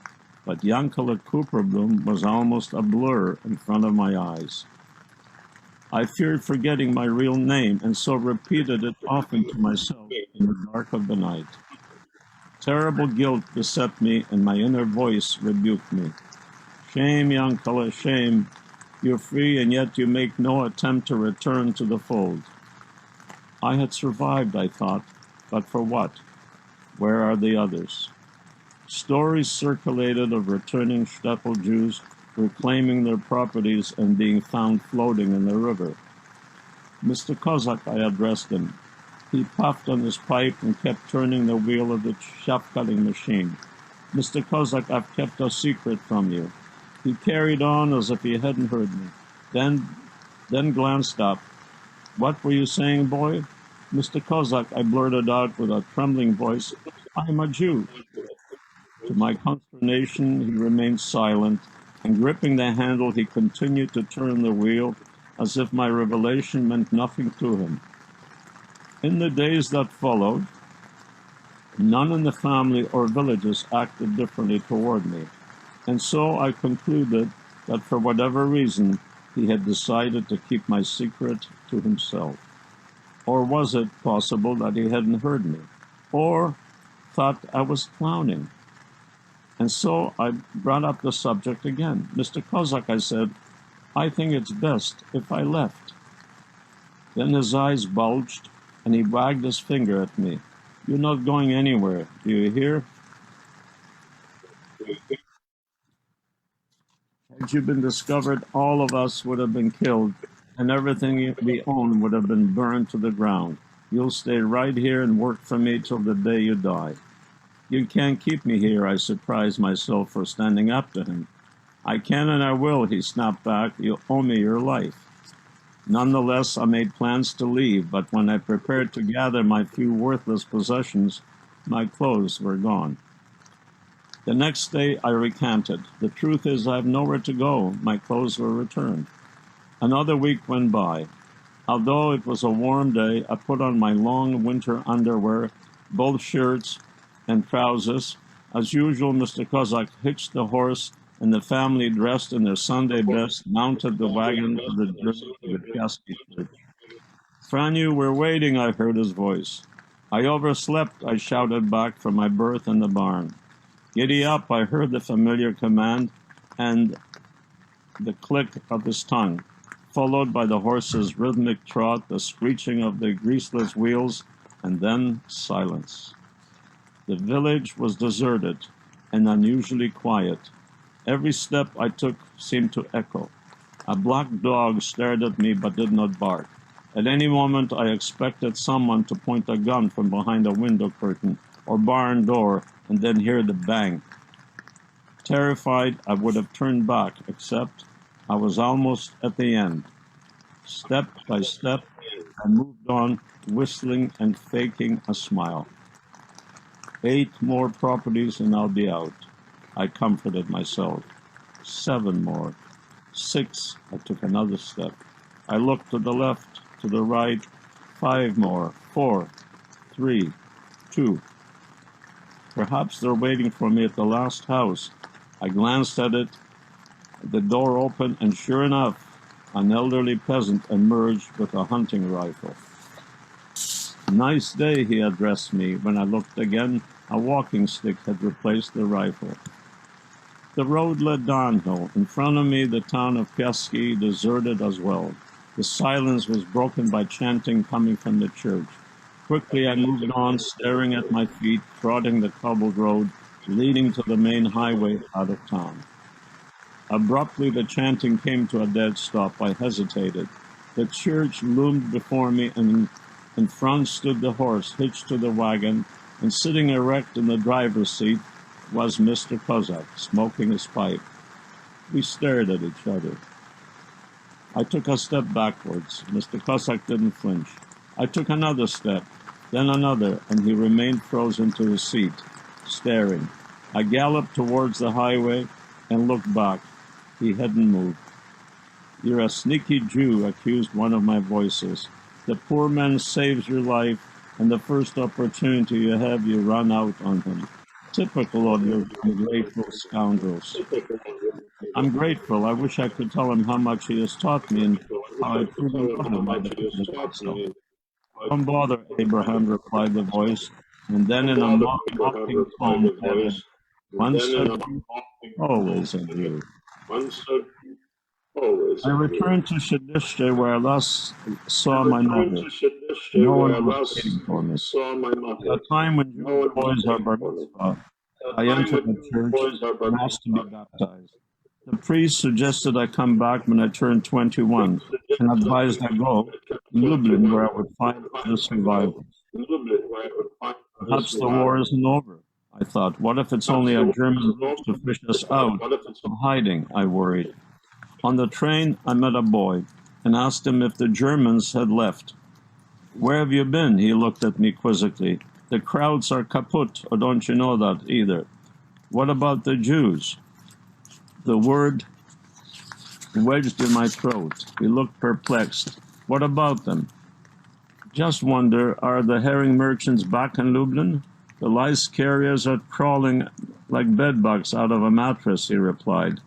but Yankala Cooperbloom was almost a blur in front of my eyes. I feared forgetting my real name, and so repeated it often to myself in the dark of the night. Terrible guilt beset me, and my inner voice rebuked me. Shame, Yankala, shame. You're free, and yet you make no attempt to return to the fold. I had survived, I thought, but for what? Where are the others? Stories circulated of returning shtetl Jews reclaiming their properties and being found floating in the river. Mr. Kozak, I addressed him. He puffed on his pipe and kept turning the wheel of the chaff-cutting machine. Mr. Kozak, I've kept a secret from you. He carried on as if he hadn't heard me, then glanced up. What were you saying, boy? Mr. Kozak, I blurted out with a trembling voice, I'm a Jew. To my consternation, he remained silent, and gripping the handle, he continued to turn the wheel as if my revelation meant nothing to him. In the days that followed, none in the family or villages acted differently toward me, and so I concluded that for whatever reason, he had decided to keep my secret to himself. Or was it possible that he hadn't heard me, or thought I was clowning? And so I brought up the subject again. Mr. Kozak, I said, I think it's best if I left. Then his eyes bulged, and he wagged his finger at me. You're not going anywhere, do you hear? Had you been discovered, all of us would have been killed, and everything we own would have been burned to the ground. You'll stay right here and work for me till the day you die. You can't keep me here, I surprised myself for standing up to him. I can and I will, he snapped back. You owe me your life. Nonetheless, I made plans to leave, but when I prepared to gather my few worthless possessions, my clothes were gone. The next day, I recanted. The truth is, I have nowhere to go. My clothes were returned. Another week went by. Although it was a warm day, I put on my long winter underwear, both shirts and trousers. As usual, Mr. Kozak hitched the horse, and the family, dressed in their Sunday best, mounted the wagon to the casket church. Franyu, we're waiting, I heard his voice. I overslept, I shouted back from my berth in the barn. Giddy up, I heard the familiar command and the click of his tongue, followed by the horse's rhythmic trot, the screeching of the greaseless wheels, and then silence. The village was deserted and unusually quiet. Every step I took seemed to echo. A black dog stared at me but did not bark. At any moment I expected someone to point a gun from behind a window curtain or barn door and then hear the bang. Terrified, I would have turned back, except I was almost at the end. Step by step, I moved on, whistling and faking a smile. 8 more properties and I'll be out. I comforted myself. 7 more. 6, I took another step. I looked to the left, to the right. 5 more. 4, 3, 2. Perhaps they're waiting for me at the last house. I glanced at it. The door opened, and sure enough, an elderly peasant emerged with a hunting rifle. Nice day, he addressed me. When I looked again, a walking stick had replaced the rifle. The road led downhill. In front of me, the town of Piaski, deserted as well. The silence was broken by chanting coming from the church. Quickly I moved on, staring at my feet, trotting the cobbled road, leading to the main highway out of town. Abruptly, the chanting came to a dead stop. I hesitated. The church loomed before me, and in front stood the horse, hitched to the wagon, and sitting erect in the driver's seat was Mr. Kozak, smoking his pipe. We stared at each other. I took a step backwards. Mr. Kozak didn't flinch. I took another step, then another, and he remained frozen to his seat, staring. I galloped towards the highway and looked back. He hadn't moved. You're a sneaky Jew, accused one of my voices. The poor man saves your life, and the first opportunity you have, you run out on him. Typical of your ungrateful scoundrels. I'm grateful. I wish I could tell him how much he has taught me and how I've proven myself. Don't bother, Abraham, replied the voice, and then in a mocking tone added, once a Jew, always a Jew. I returned to Shadishte, where I last saw my mother. No one was waiting for me. At a time when Jewish boys are bar mitzvah, I entered the church and asked to be baptized. The priest suggested I come back when I turned 21 and advised I go to Lublin, where I would find the survivors. Perhaps the war isn't over, I thought. What if it's only a German ruse to fish us out from hiding, I worried. On the train, I met a boy and asked him if the Germans had left. Where have you been? He looked at me quizzically. The crowds are kaput, or don't you know that either? What about the Jews? The word wedged in my throat. He looked perplexed. What about them? Just wonder, are the herring merchants back in Lublin? The lice carriers are crawling like bedbugs out of a mattress, he replied.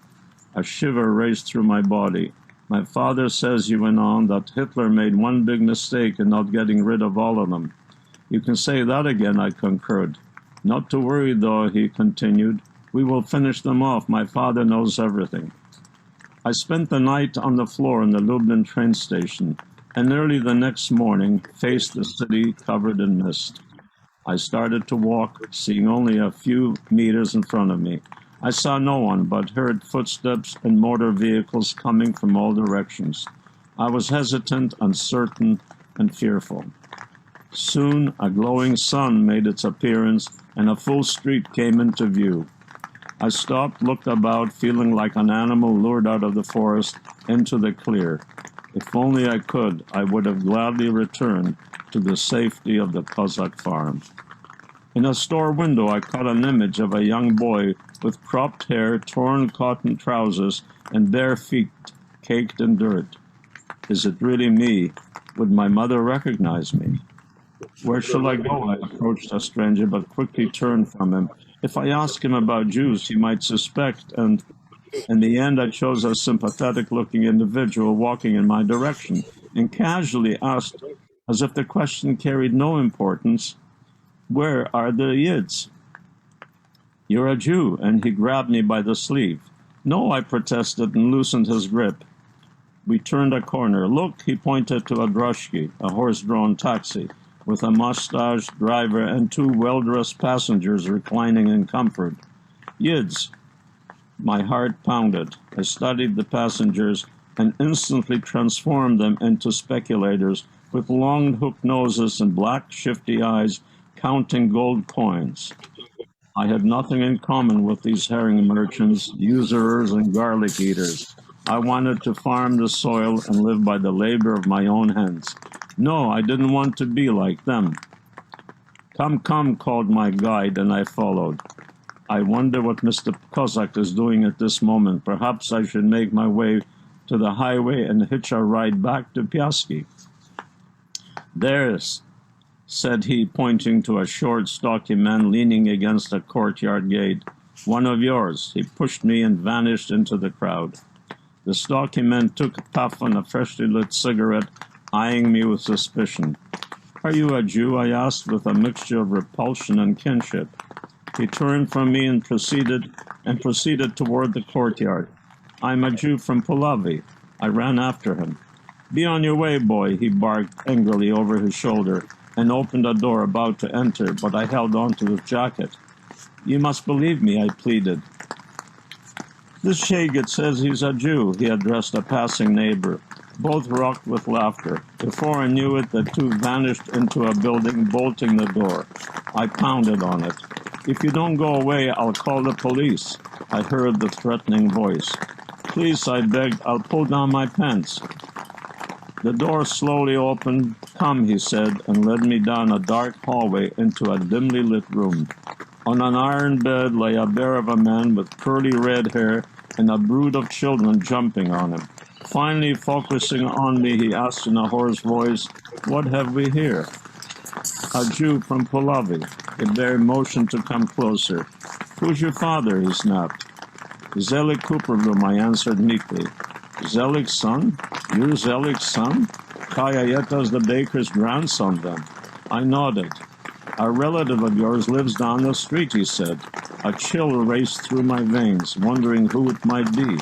A shiver raced through my body. My father says, he went on, that Hitler made one big mistake in not getting rid of all of them. You can say that again, I concurred. Not to worry, though, he continued. We will finish them off. My father knows everything. I spent the night on the floor in the Lublin train station, and early the next morning faced the city covered in mist. I started to walk, seeing only a few meters in front of me. I saw no one, but heard footsteps and motor vehicles coming from all directions. I was hesitant, uncertain, and fearful. Soon, a glowing sun made its appearance, and a full street came into view. I stopped, looked about, feeling like an animal lured out of the forest into the clear. If only I could, I would have gladly returned to the safety of the Cossack farm. In a store window, I caught an image of a young boy with cropped hair, torn cotton trousers, and bare feet caked in dirt. Is it really me? Would my mother recognize me? Where shall I go? I approached a stranger, but quickly turned from him. If I ask him about Jews, he might suspect, and in the end I chose a sympathetic-looking individual walking in my direction, and casually asked as if the question carried no importance. Where are the Yids? You're a Jew, and he grabbed me by the sleeve. No, I protested and loosened his grip. We turned a corner. Look, he pointed to a droshky, a horse-drawn taxi, with a mustached driver and two well-dressed passengers reclining in comfort. Yids. My heart pounded. I studied the passengers and instantly transformed them into speculators with long hooked noses and black shifty eyes counting gold coins. I had nothing in common with these herring merchants, usurers, and garlic eaters. I wanted to farm the soil and live by the labor of my own hands. No, I didn't want to be like them. Come, come, called my guide, and I followed. I wonder what Mr. Kozak is doing at this moment. Perhaps I should make my way to the highway and hitch a ride back to Piaski. There's, said he, pointing to a short, stocky man leaning against a courtyard gate. One of yours. He pushed me and vanished into the crowd. The stocky man took a puff on a freshly lit cigarette, eyeing me with suspicion. Are you a Jew? I asked, with a mixture of repulsion and kinship. He turned from me and proceeded toward the courtyard. I'm a Jew from Pulavi. I ran after him. Be on your way, boy, he barked angrily over his shoulder, and opened a door about to enter, but I held on to his jacket. You must believe me, I pleaded. This Shagit says he's a Jew, he addressed a passing neighbor. Both rocked with laughter. Before I knew it, the two vanished into a building, bolting the door. I pounded on it. If you don't go away, I'll call the police. I heard the threatening voice. Please, I begged, I'll pull down my pants. The door slowly opened. Come, he said, and led me down a dark hallway into a dimly lit room. On an iron bed lay a bear of a man with curly red hair and a brood of children jumping on him. Finally, focusing on me, he asked in a hoarse voice, what have we here? A Jew from Pulavi. The bear motioned to come closer. Who's your father? He snapped. Zelig Cooperblum, I answered meekly. Zelig's son? You're Zelig's son? Kayayeta's the baker's grandson, then. I nodded. A relative of yours lives down the street, he said. A chill raced through my veins, wondering who it might be.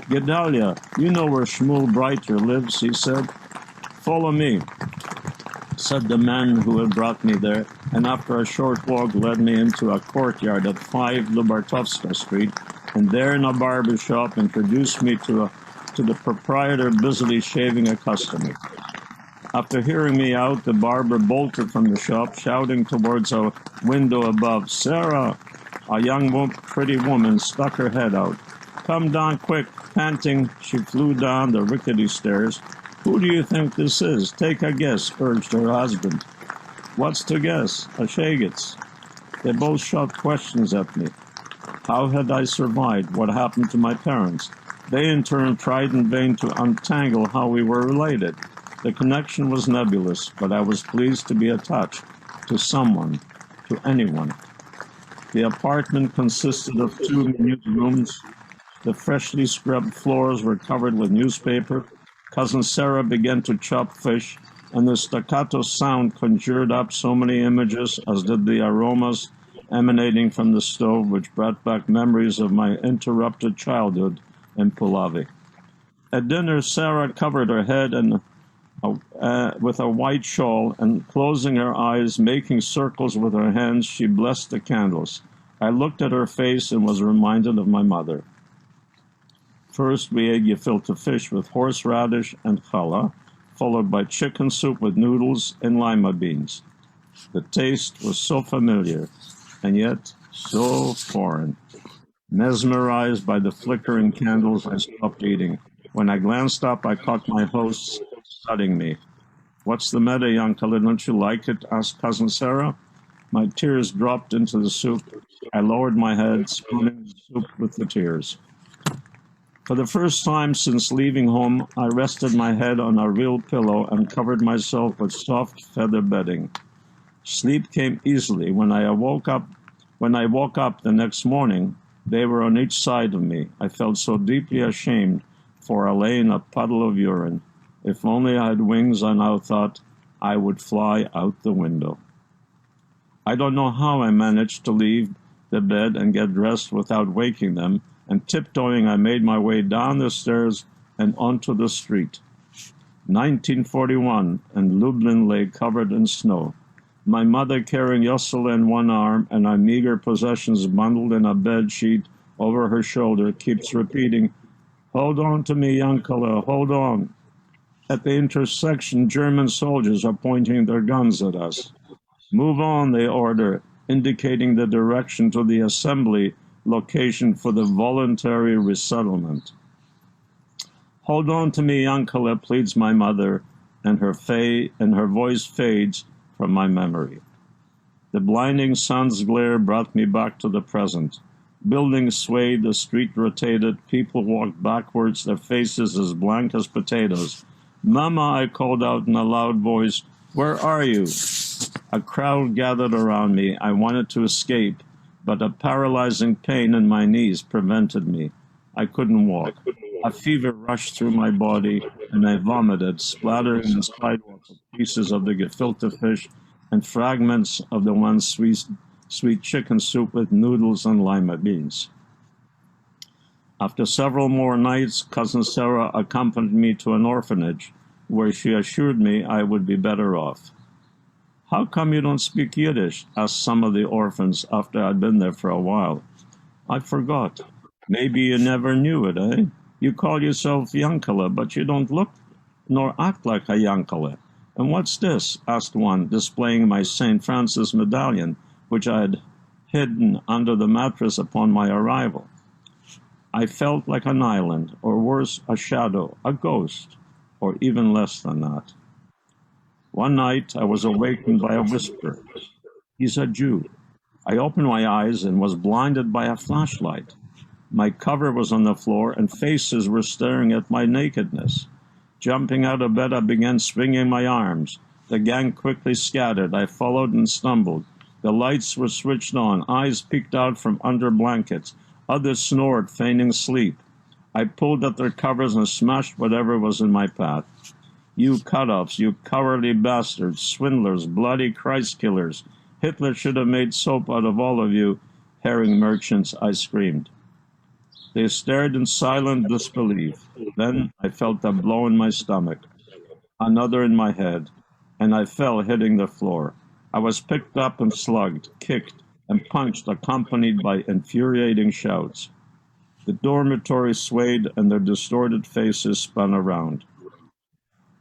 Gedalia, you know where Shmuel Breiter lives, he said. Follow me, said the man who had brought me there, and after a short walk led me into a courtyard at 5 Lubartovska Street, and there in a barber shop introduced me to the proprietor busily shaving a customer. After hearing me out, the barber bolted from the shop, shouting towards a window above, Sarah! A young, pretty woman stuck her head out. Come down quick. Panting, she flew down the rickety stairs. Who do you think this is? Take a guess, urged her husband. What's to guess? A Shagits. They both shot questions at me. How had I survived? What happened to my parents? They in turn tried in vain to untangle how we were related. The connection was nebulous, but I was pleased to be attached to someone, to anyone. The apartment consisted of 2 minute rooms. The freshly scrubbed floors were covered with newspaper. Cousin Sarah began to chop fish, and the staccato sound conjured up so many images, as did the aromas emanating from the stove, which brought back memories of my interrupted childhood in Pulavi. At dinner, Sarah covered her head with a white shawl, and closing her eyes, making circles with her hands, she blessed the candles. I looked at her face and was reminded of my mother. First, we ate gefilte fish with horseradish and challah, followed by chicken soup with noodles and lima beans. The taste was so familiar, and yet so foreign. Mesmerized by the flickering candles, I stopped eating. When I glanced up, I caught my hosts studying me. What's the matter, Yankele? Don't you like it? Asked Cousin Sarah. My tears dropped into the soup. I lowered my head, spooning the soup with the tears. For the first time since leaving home, I rested my head on a real pillow and covered myself with soft feather bedding. Sleep came easily. When I woke up the next morning, they were on each side of me. I felt so deeply ashamed, for I lay in a puddle of urine. If only I had wings, I now thought, I would fly out the window. I don't know how I managed to leave the bed and get dressed without waking them, and tiptoeing I made my way down the stairs and onto the street. 1941, and Lublin lay covered in snow. My mother carrying Yossele in one arm and our meager possessions bundled in a bed sheet over her shoulder keeps repeating, "Hold on to me, Yankele, hold on." At the intersection, German soldiers are pointing their guns at us. "Move on," they order, indicating the direction to the assembly location for the voluntary resettlement. "Hold on to me, Yankele," pleads my mother, and her voice fades from my memory. The blinding sun's glare brought me back to the present. Buildings swayed, the street rotated, people walked backwards, their faces as blank as potatoes. "Mama," I called out in a loud voice, "where are you?" A crowd gathered around me. I wanted to escape, but a paralyzing pain in my knees prevented me. I couldn't walk. A fever rushed through my body, and I vomited, splattering the sidewalk with pieces of the gefilte fish and fragments of the once sweet chicken soup with noodles and lima beans. After several more nights, Cousin Sarah accompanied me to an orphanage, where she assured me I would be better off. "How come you don't speak Yiddish?" asked some of the orphans after I'd been there for a while. "I forgot." "Maybe you never knew it, eh? You call yourself Yankele, but you don't look nor act like a Yankele." "And what's this?" asked one, displaying my St. Francis medallion, which I had hidden under the mattress upon my arrival. I felt like an island, or worse, a shadow, a ghost, or even less than that. One night I was awakened by a whisper. "He's a Jew." I opened my eyes and was blinded by a flashlight. My cover was on the floor and faces were staring at my nakedness. Jumping out of bed, I began swinging my arms. The gang quickly scattered. I followed and stumbled. The lights were switched on. Eyes peeked out from under blankets. Others snored, feigning sleep. I pulled at their covers and smashed whatever was in my path. "You cut-offs, you cowardly bastards, swindlers, bloody Christ killers. Hitler should have made soap out of all of you, herring merchants," I screamed. They stared in silent disbelief. Then I felt a blow in my stomach, another in my head, and I fell, hitting the floor. I was picked up and slugged, kicked, and punched, accompanied by infuriating shouts. The dormitory swayed and their distorted faces spun around.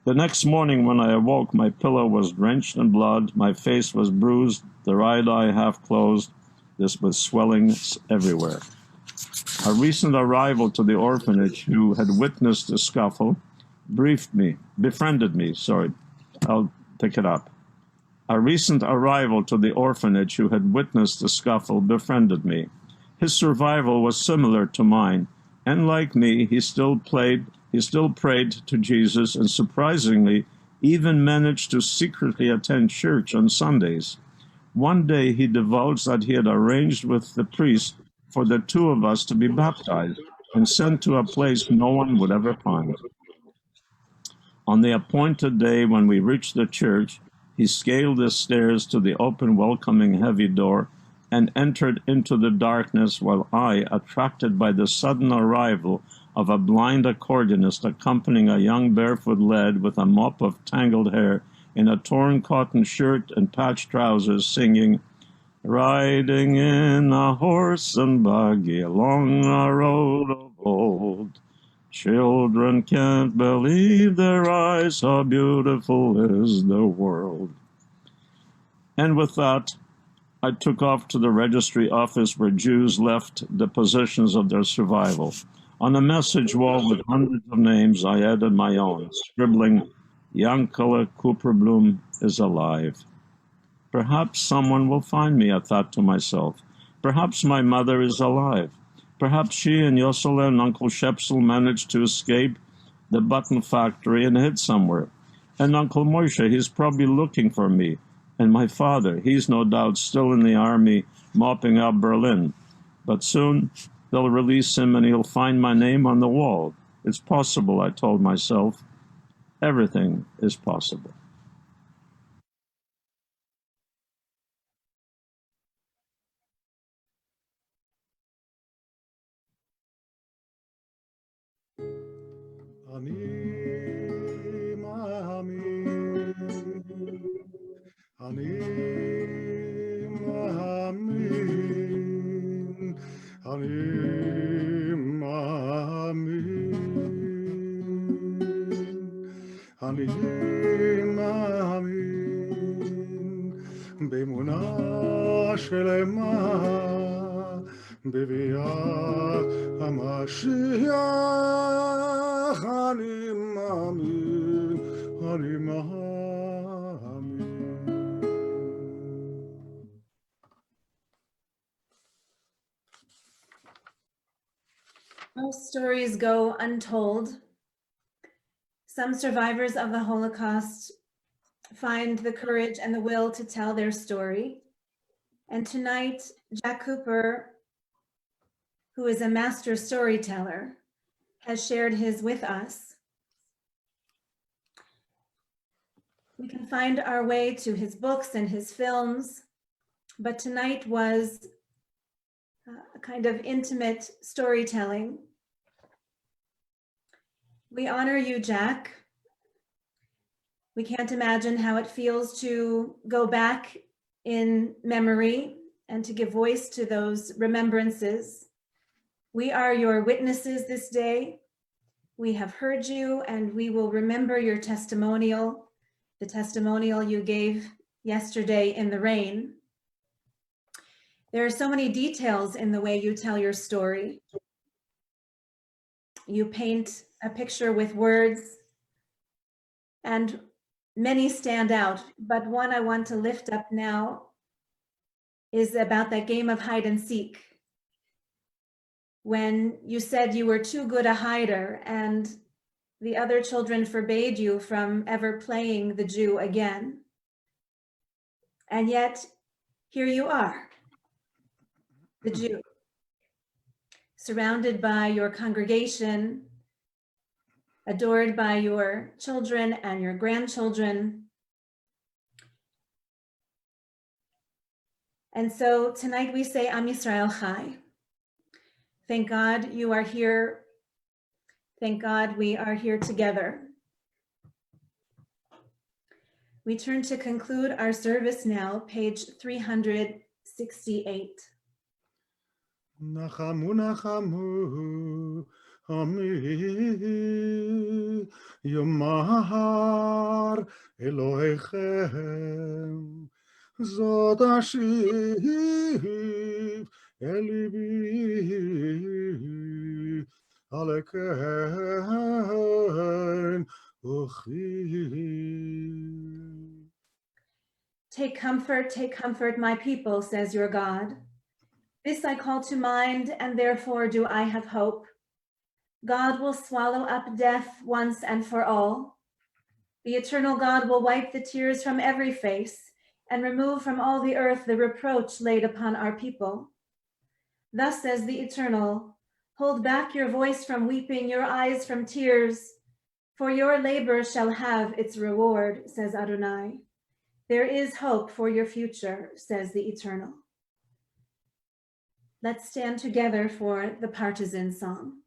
The next morning when I awoke, my pillow was drenched in blood, my face was bruised, the right eye half closed, this with swellings everywhere. A recent arrival to the orphanage who had witnessed the scuffle befriended me. I'll pick it up. A recent arrival to the orphanage who had witnessed the scuffle befriended me. His survival was similar to mine, and like me, he still prayed to Jesus and surprisingly even managed to secretly attend church on Sundays. One day he divulged that he had arranged with the priest for the two of us to be baptized and sent to a place no one would ever find. On the appointed day when we reached the church, he scaled the stairs to the open, welcoming, heavy door and entered into the darkness while I, attracted by the sudden arrival of a blind accordionist accompanying a young barefoot lad with a mop of tangled hair in a torn cotton shirt and patched trousers, singing, "Riding in a horse and buggy along a road of old. Children can't believe their eyes, how beautiful is the world." And with that, I took off to the registry office where Jews left the positions of their survival. On a message wall with hundreds of names, I added my own, scribbling, "Yankele Cooperblum is alive." Perhaps someone will find me, I thought to myself. Perhaps my mother is alive. Perhaps she and Yossele and Uncle Shepsel managed to escape the button factory and hid somewhere. And Uncle Moshe, he's probably looking for me. And my father, he's no doubt still in the army mopping up Berlin. But soon they'll release him and he'll find my name on the wall. It's possible, I told myself. Everything is possible. אני מאמין באמונה שלמה בביאת המשיח. אני מאמין, אני מאמין. Most stories go untold. Some survivors of the Holocaust find the courage and the will to tell their story. And tonight, Jack Cooper, who is a master storyteller, has shared his with us. We can find our way to his books and his films, but tonight was a kind of intimate storytelling. We honor you, Jack. We can't imagine how it feels to go back in memory and to give voice to those remembrances. We are your witnesses this day. We have heard you and we will remember your testimonial, the testimonial you gave yesterday in the rain. There are so many details in the way you tell your story. You paint a picture with words, and many stand out, but one I want to lift up now is about that game of hide and seek. When you said you were too good a hider and the other children forbade you from ever playing the Jew again. And yet, here you are, the Jew, surrounded by your congregation, adored by your children and your grandchildren. And so tonight we say, Am Yisrael Chai. Thank God you are here. Thank God we are here together. We turn to conclude our service now, page 368. נחמו נחמו עמי יאמר אלוהיכם זאת אשיב אל ליבי על כן אוכיל. Take comfort, my people, says your God. This I call to mind, and therefore do I have hope. God will swallow up death once and for all. The eternal God will wipe the tears from every face and remove from all the earth the reproach laid upon our people. Thus says the Eternal, hold back your voice from weeping, your eyes from tears, for your labor shall have its reward, says Adonai. There is hope for your future, says the Eternal. Let's stand together for the Partisan song.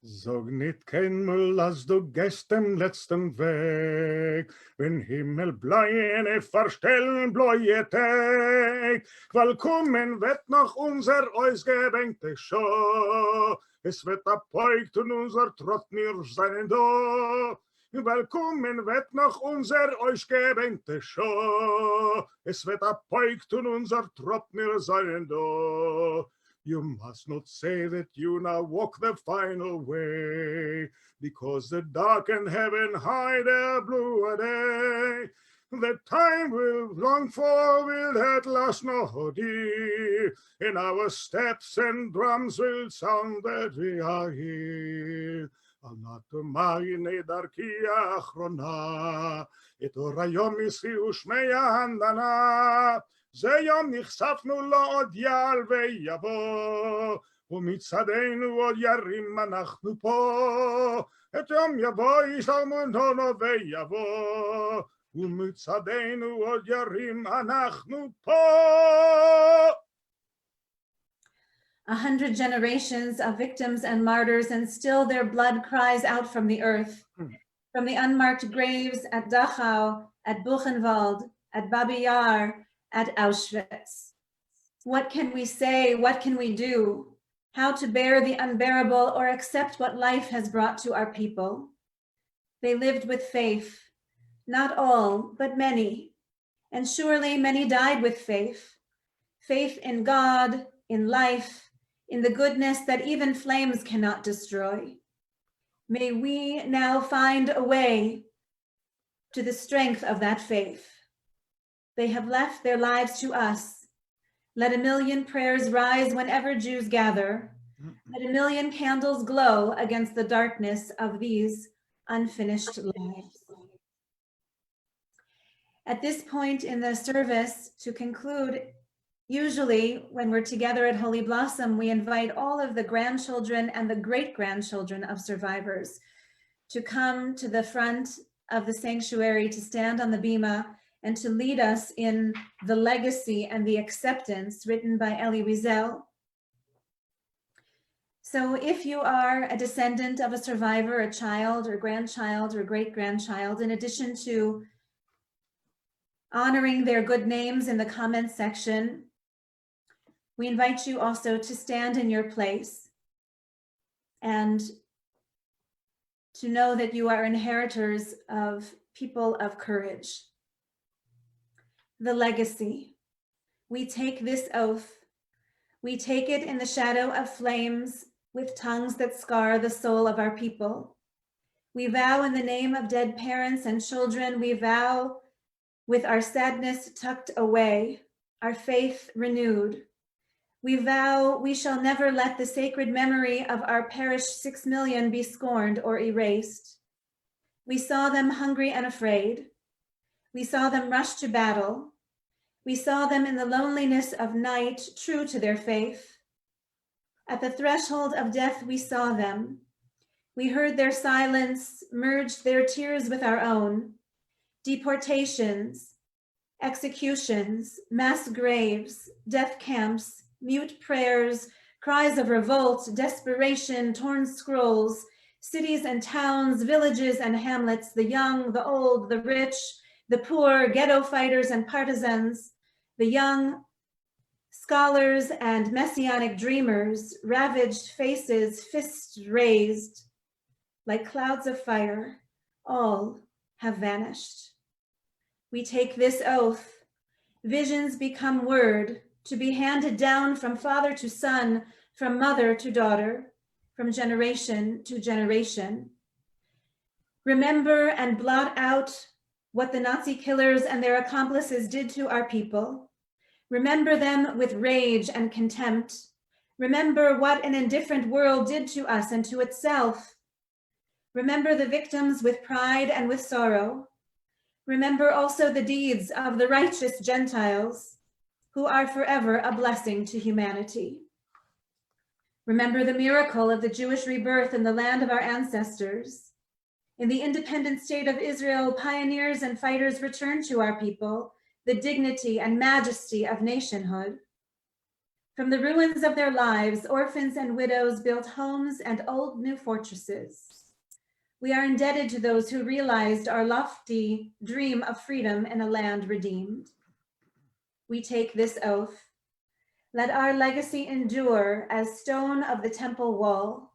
Sag nicht keinmal, als du gehst dem letzten Weg, wenn Himmel bläue verstellen bläue Tag, weil kommen wird noch unser ausgebänkte Show, es wird abbeugt und unser Trott mir sein da, weil kommen wird noch unser ausgebänkte Show, es wird abbeugt und unser Trott mir sein da. You must not say that you now walk the final way, because the darkened heaven hide a bluer day. The time we've longed for will at last not dear, and our steps and drums will sound that we are here. Al nat ma'ine darki achrona, et or hayom yischi ushmei handana. זה יום נחשפנו לו עוד יעל ויבוא, ומצדנו עוד ירים אנחנו פה. את יום יבוא ישלמונו ויבוא, ומצדנו עוד ירים אנחנו פה. 100 generations of victims and martyrs, and still their blood cries out from the earth, from the unmarked graves at Dachau, at Buchenwald, at Babi Yar, at Auschwitz. What can we say? What can we do? How to bear the unbearable or accept what life has brought to our people? They lived with faith, not all, but many, and surely many died with faith. Faith in God, in life, in the goodness that even flames cannot destroy. May we now find a way to the strength of that faith. They have left their lives to us. Let a million prayers rise whenever Jews gather. Let a million candles glow against the darkness of these unfinished lives. At this point in the service, to conclude, usually when we're together at Holy Blossom, we invite all of the grandchildren and the great-grandchildren of survivors to come to the front of the sanctuary, to stand on the bima, and to lead us in the legacy and the acceptance written by Elie Wiesel. So if you are a descendant of a survivor, a child or grandchild or great-grandchild, in addition to honoring their good names in the comments section, we invite you also to stand in your place and to know that you are inheritors of people of courage. The legacy. We take this oath. We take it in the shadow of flames with tongues that scar the soul of our people. We vow in the name of dead parents and children. We vow with our sadness tucked away, our faith renewed. We vow we shall never let the sacred memory of our perished 6 million be scorned or erased. We saw them hungry and afraid. We saw them rush to battle. We saw them in the loneliness of night, true to their faith. At the threshold of death, we saw them. We heard their silence, merged their tears with our own. Deportations, executions, mass graves, death camps, mute prayers, cries of revolt, desperation, torn scrolls, cities and towns, villages and hamlets, the young, the old, the rich, the poor, ghetto fighters and partisans, the young, scholars and messianic dreamers, ravaged faces, fists raised, like clouds of fire, all have vanished. We take this oath. Visions become word, to be handed down from father to son, from mother to daughter, from generation to generation. Remember and blot out what the Nazi killers and their accomplices did to our people. Remember them with rage and contempt. Remember what an indifferent world did to us and to itself. Remember the victims with pride and with sorrow. Remember also the deeds of the righteous Gentiles, who are forever a blessing to humanity. Remember the miracle of the Jewish rebirth in the land of our ancestors. In the independent state of Israel, pioneers and fighters returned to our people the dignity and majesty of nationhood. From the ruins of their lives, orphans and widows built homes and old new fortresses. We are indebted to those who realized our lofty dream of freedom in a land redeemed. We take this oath. Let our legacy endure as stone of the temple wall.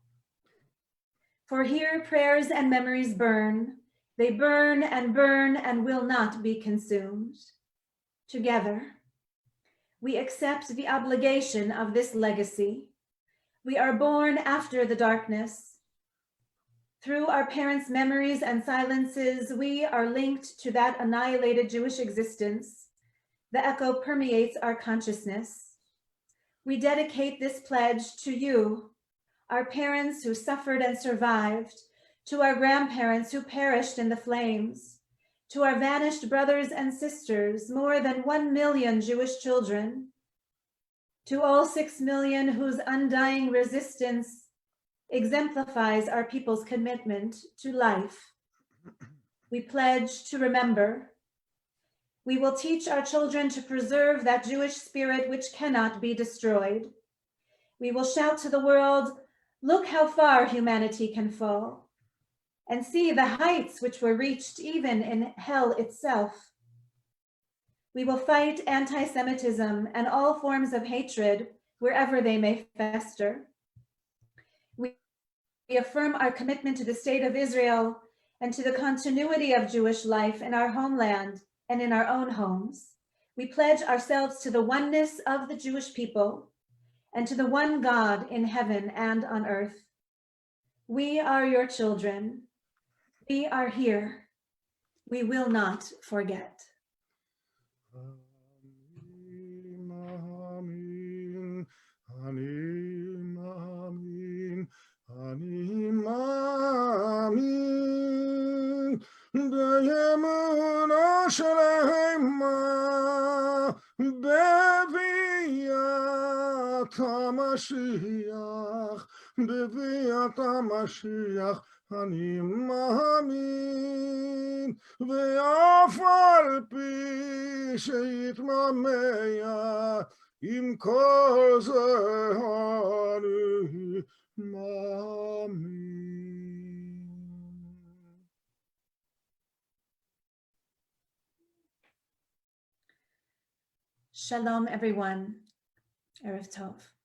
For here prayers and memories burn. They burn and will not be consumed. Together, we accept the obligation of this legacy. We are born after the darkness. Through our parents' memories and silences, we are linked to that annihilated Jewish existence. The echo permeates our consciousness. We dedicate this pledge to you, our parents who suffered and survived, to our grandparents who perished in the flames, to our vanished brothers and sisters, more than 1 million Jewish children, to all 6 million whose undying resistance exemplifies our people's commitment to life. We pledge to remember. We will teach our children to preserve that Jewish spirit which cannot be destroyed. We will shout to the world, look how far humanity can fall, and see the heights which were reached even in hell itself. We will fight anti-Semitism and all forms of hatred wherever they may fester. We affirm our commitment to the state of Israel and to the continuity of Jewish life in our homeland and in our own homes, we pledge ourselves to the oneness of the Jewish people and to the one God in heaven and on earth. We are your children. We are here. We will not forget. Amin, amin, amin, amin, amin. באמונה שלמה בביאת המשיח, בביאת המשיח אני מאמין, ואף על פי שיתממע עם כל זה אני מאמין. Shalom, everyone. Erev Tov.